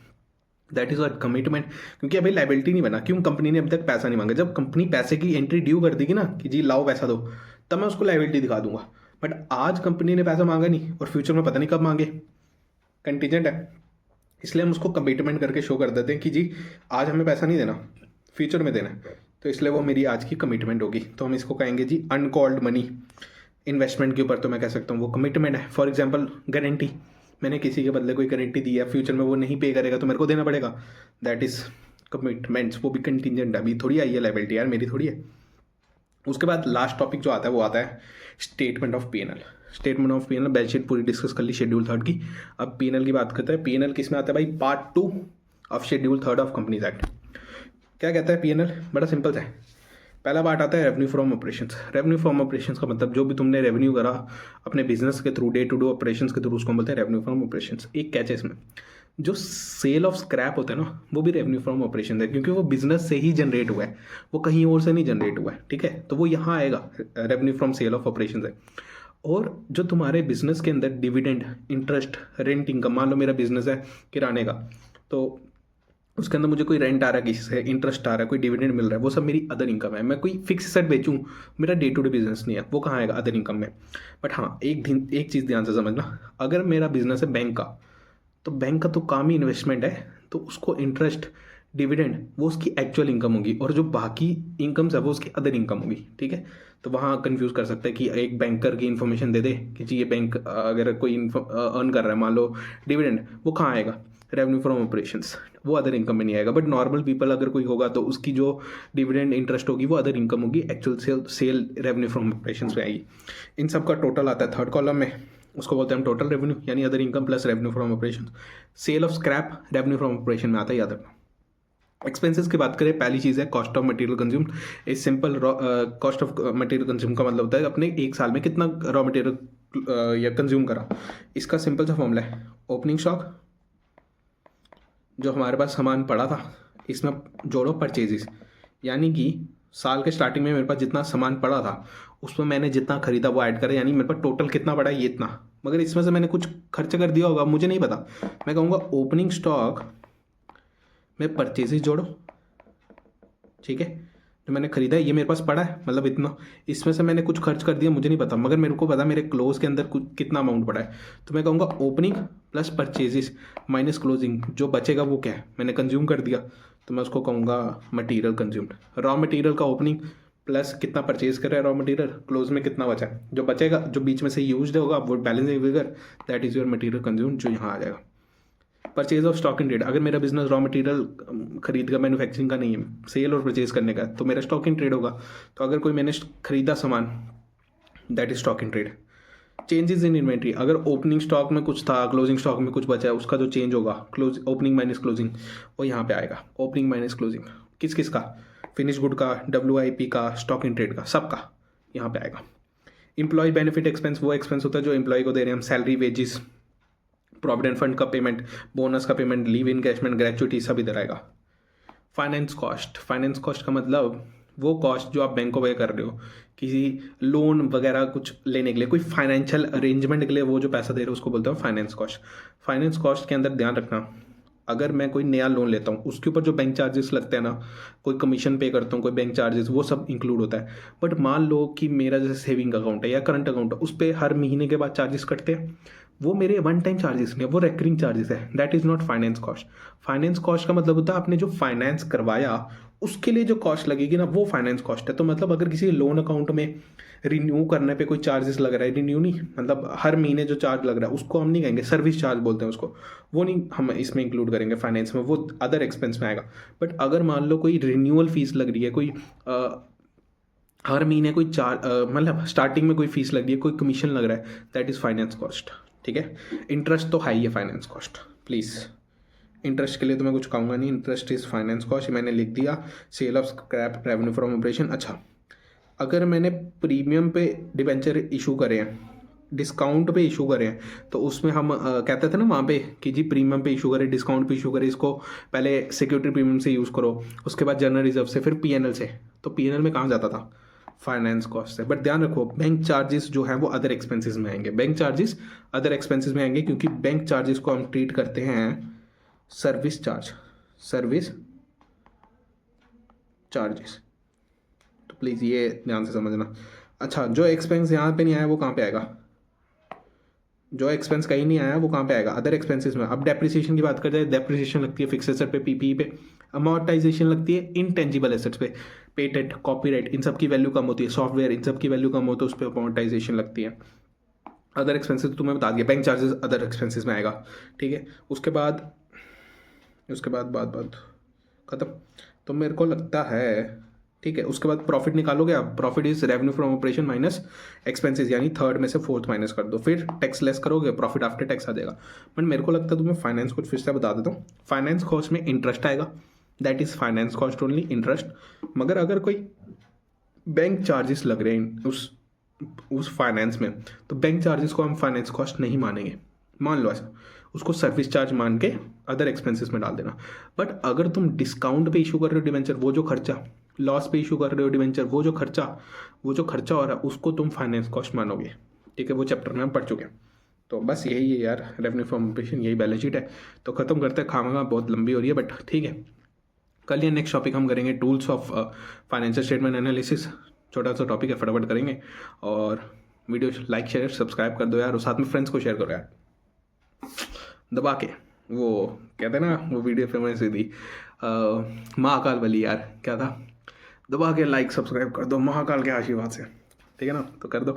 [SPEAKER 1] दैट इज अ कमिटमेंट, क्योंकि अभी लाइबिलिटी नहीं बना। क्यों? कंपनी ने अभी तक पैसा नहीं मांगा। जब कंपनी पैसे की एंट्री ड्यू कर देगी ना कि जी लाओ पैसा दो, तब मैं उसको लाइबिलिटी दिखा दूंगा। बट आज कंपनी ने पैसा मांगा नहीं और फ्यूचर में पता नहीं कब मांगे, कंटीजेंट है, इसलिए हम उसको कमिटमेंट करके शो कर देते हैं कि जी आज हमें पैसा नहीं देना, फ्यूचर में देना है, तो इसलिए वो मेरी आज की कमिटमेंट होगी। तो हम इसको कहेंगे जी अनकॉल्ड मनी। इन्वेस्टमेंट के ऊपर तो मैं कह सकता हूँ वो कमिटमेंट है। फॉर एग्जाम्पल गारंटी, मैंने किसी के बदले कोई गारंटी दी है, फ्यूचर में वो नहीं पे करेगा तो मेरे को देना पड़ेगा, दैट इज कमिटमेंट्स। वो भी कंटिजेंट है, अभी थोड़ी आई है लाइबिलिटी यार, मेरी थोड़ी है। उसके बाद लास्ट टॉपिक जो आता है वो आता है statement of PNL. Statement of PNL, balance sheet पूरी डिस्कस कर ली शेड्यूल 3 की। अब पीएनएल की बात करते हैं। पीएनएल किस में आता है भाई? Part 2 of schedule 3 of companies act. क्या कहता है पीएनएल? बड़ा सिंपल है। पहला पार्ट आता है revenue from operations. Revenue from operations का मतलब जो भी तुमने रेवेन्यू करा अपने बिजनेस के थ्रू, डे टू डे ऑपरेशंस के थ्रू, उसको बोलते हैं रेवेन्यू फ्रॉम ऑपरेशंस। एक कैच है इसमें, जो सेल ऑफ स्क्रैप होता है ना, वो भी रेवेन्यू फ्रॉम ऑपरेशन है, क्योंकि वो बिजनेस से ही जनरेट हुआ है, वो कहीं और से नहीं जनरेट हुआ है, ठीक है। तो वो यहाँ आएगा, revenue from sale of operation है। और जो तुम्हारे बिजनेस के अंदर डिविडेंड, इंटरेस्ट, रेंट इनकम, मान लो मेरा बिजनेस है किराने का, तो उसके अंदर मुझे कोई रेंट आ रहा है, किसी से इंटरेस्ट आ रहा है, कोई डिविडेंड मिल रहा है, वो सब मेरी अदर इनकम है। मैं कोई फिक्स सेट बेचूं, मेरा डे टू डे बिजनेस नहीं है, वो कहाँ आएगा? अदर इनकम में। बट हाँ, एक चीज़ ध्यान से समझना, अगर मेरा बिजनेस है बैंक का, तो बैंक का तो काम ही इन्वेस्टमेंट है, तो उसको इंटरेस्ट, डिविडेंड, वो उसकी एक्चुअल इनकम होगी, और जो बाकी इनकम्स है वो उसकी अदर इनकम होगी, ठीक है। तो वहाँ कंफ्यूज कर सकता है कि एक बैंकर की इन्फॉर्मेशन दे दे कि जी ये बैंक अगर कोई अर्न कर रहा है, मान लो डिविडेंड, वो कहाँ आएगा? रेवेन्यू फ्रॉम ऑपरेशंस, वो अदर इनकम में नहीं आएगा। बट नॉर्मल पीपल अगर कोई होगा तो उसकी जो डिविडेंड इंटरेस्ट होगी वो अदर इनकम होगी, actual sale revenue from operations में आएगी। इन सब का टोटल आता है 3rd कॉलम में, उसको बोलते हैं हम टोटल रेवेन्यू, यानी other income plus revenue from operation. Sale of scrap revenue from operation में आता है, याद रखना। एक्सपेंसेस की बात करें, पहली चीज़ है कॉस्ट ऑफ मटेरियल कंज्यूम। इस simple cost of material consume का मतलब होता है अपने एक साल में कितना रॉ मटेरियल या कंज्यूम करा। इसका सिंपल सा फॉर्मूला है ओपनिंग स्टॉक, जो हमारे पास सामान पड़ा था, इसमें जोड़ो परचेजेस, यानी कि साल के स्टार्टिंग में मेरे पास जितना सामान पड़ा था उसमें मैंने जितना खरीदा वो ऐड करा, यानी मेरे पास टोटल कितना पड़ा है ये इतना। मगर इसमें से मैंने कुछ खर्च कर दिया होगा, मुझे नहीं पता, मैं कहूँगा ओपनिंग स्टॉक में परचेजेस जोड़ो, ठीक है। जो मैंने खरीदा है ये मेरे पास पड़ा है, मतलब इतना, इसमें से मैंने कुछ खर्च कर दिया, मुझे नहीं पता, मगर मेरे को पता मेरे क्लोज के अंदर कुछ कितना अमाउंट पड़ा है। तो मैं कहूँगा opening plus purchases minus closing, जो बचेगा वो क्या है? मैंने कंज्यूम कर दिया, तो मैं उसको कहूँगा मटीरियल कंज्यूम्ड। रॉ मटीरियल का ओपनिंग प्लस कितना परचेज कर रहा है रॉ मटीरियल, क्लोज में कितना बचा है, जो बचेगा, जो बीच में से यूज होगा, वो balancing figure, that is your material consumed, जो यहाँ आ जाएगा। Purchase of stock in trade, अगर मेरा बिजनेस रॉ मटेरियल खरीद का, मैन्युफैक्चरिंग का नहीं है, सेल और परचेज करने का, तो मेरा स्टॉक इन ट्रेड होगा। तो अगर कोई मैंने खरीदा सामान, that is stock in trade. Changes in inventory, अगर ओपनिंग स्टॉक में कुछ था, क्लोजिंग स्टॉक में कुछ बचा है, उसका जो चेंज होगा, ओपनिंग माइनस क्लोजिंग, वो यहाँ पे आएगा, ओपनिंग माइनस क्लोजिंग। किस किस का? फिनिश गुड का, WIP का, स्टॉक इन ट्रेड का, सबका यहाँ पे आएगा। एम्प्लॉय बेनिफिट एक्सपेंस वो एक्सपेंस होता है जो एम्प्लॉय को दे रहे हैं हम, सैलरी, वेजेस, प्रोविडेंट फंड का पेमेंट, बोनस का पेमेंट, लीव इनकैशमेंट, ग्रेचुइटी, सब इधर आएगा। फाइनेंस कॉस्ट का मतलब वो कॉस्ट जो आप बैंक को पे कर रहे हो किसी लोन वगैरह कुछ लेने के लिए, कोई फाइनेंशियल अरेंजमेंट के लिए वो जो पैसा दे रहे हो उसको बोलते हैं फाइनेंस कॉस्ट। फाइनेंस कॉस्ट के अंदर ध्यान रखना, अगर मैं कोई नया लोन लेता हूँ उसके ऊपर जो बैंक चार्जेस लगते हैं ना, कोई कमीशन पे करता हूँ, कोई बैंक चार्जेस, वो सब इंक्लूड होता है। बट मान लो कि मेरा जैसे सेविंग अकाउंट है या करंट अकाउंट है, उस पर हर महीने के बाद चार्जेस कटते हैं, वो मेरे वन टाइम चार्जेस नहीं है, वो रेकरिंग चार्जेस है। That is not finance cost. Finance cost का मतलब होता है आपने जो फाइनेंस करवाया उसके लिए जो कॉस्ट लगेगी ना, वो फाइनेंस कॉस्ट है। तो मतलब अगर किसी लोन अकाउंट में रिन्यू करने पे कोई चार्जेस लग रहा है, रिन्यू नहीं मतलब हर महीने जो चार्ज लग रहा है उसको हम नहीं कहेंगे, सर्विस चार्ज बोलते हैं उसको, वो नहीं हम इसमें इंक्लूड करेंगे फाइनेंस में, वो अदर एक्सपेंस में आएगा। बट अगर मान लो कोई रिन्यूअल फीस लग रही है, कोई हर महीने कोई मतलब स्टार्टिंग में कोई फीस लग रही है, कोई कमीशन लग रहा है, दैट इज़ फाइनेंस कॉस्ट। ठीक है, इंटरेस्ट तो हाई है फाइनेंस कॉस्ट, प्लीज़ इंटरेस्ट के लिए तो मैं कुछ कहूँगा नहीं, इंटरेस्ट इज़ फाइनेंस कॉस्ट, मैंने लिख दिया। Sale of scrap, revenue from operation. अच्छा, अगर मैंने प्रीमियम पे डिबेंचर इशू करे हैं, डिस्काउंट पे इशू करे हैं, तो उसमें हम कहते थे ना वहाँ पे कि जी प्रीमियम पे इशू करे, डिस्काउंट पे इशू करे, इसको पहले सिक्योरिटी प्रीमियम से यूज़ करो, उसके बाद जनरल रिजर्व से, फिर PNL से। तो PNL में कहाँ जाता था? फाइनेंस कॉस्ट से। बट ध्यान रखो, बैंक चार्जेस जो हैं वो अदर एक्सपेंसेस में आएंगे, बैंक चार्जेस अदर एक्सपेंसेस में आएंगे, क्योंकि बैंक चार्जेस को हम ट्रीट करते हैं सर्विस चार्जेस। तो प्लीज़ ये ध्यान से समझना। अच्छा, जो एक्सपेंस यहाँ पे नहीं आया वो कहाँ पे आएगा? जो एक्सपेंस कहीं नहीं आया वो कहाँ पे आएगा? अदर एक्सपेंसेस में। अब डेप्रिसिएशन की बात करते हैं, डेप्रिसिएशन लगती है फिक्स एसेट पे, PPE पे। अमोर्टाइजेशन लगती है इनटेंजिबल एसेट्स पे, पेटेंट, कॉपीराइट, इन सब की वैल्यू कम होती है, सॉफ्टवेयर, इन सब की वैल्यू कम होती है, उस पर अमोर्टाइजेशन लगती है। अदर एक्सपेंसेस तो तुम्हें बता दिया, बैंक चार्जेस अदर एक्सपेंसेस में आएगा। ठीक है, उसके बाद बात खत्म। तो मेरे को लगता है ठीक है, उसके बाद प्रॉफिट निकालोगे आप, profit is revenue from operation minus expenses, यानी थर्ड में से फोर्थ माइनस कर दो, फिर टैक्स लेस करोगे, प्रॉफिट आफ्टर टैक्स आ जाएगा। बट मेरे को लगता है तुम्हें फाइनेंस कुछ फिर से बता देता हूँ। फाइनेंस कॉस्ट में इंटरेस्ट आएगा, that is finance cost only, interest. मगर अगर कोई बैंक चार्जेस लग रहे हैं उस फाइनेंस में, तो बैंक चार्जेस को हम फाइनेंस कॉस्ट नहीं मानेंगे, मान लो ऐसा, उसको सर्विस चार्ज मान के अदर एक्सपेंसेस में डाल देना। बट अगर तुम डिस्काउंट पे इशू कर रहे हो डिवेंचर, वो जो खर्चा, लॉस पे इशू कर रहे हो डिवेंचर, वो जो खर्चा हो रहा है, उसको तुम फाइनेंस कॉस्ट मानोगे। ठीक है, वो चैप्टर में हम पढ़ चुके हैं। तो बस यही है यार, रेवेन्यू फ्रॉम ऑपरेशन, यही बैलेंस शीट है। तो ख़त्म करते हैं, खामा बहुत लंबी हो रही है, बट ठीक है, कल ये नेक्स्ट टॉपिक हम करेंगे tools of financial statement analysis. छोटा सा टॉपिक है, फटाफट करेंगे। और वीडियो लाइक शेयर सब्सक्राइब कर दो यार, और साथ में फ्रेंड्स को शेयर करो यार दबा के। वो कहते हैं ना, वो वीडियो फेमस हुई थी महाकाल वाली यार, क्या था, दबा के लाइक सब्सक्राइब कर दो महाकाल के आशीर्वाद से। ठीक है ना, तो कर दो।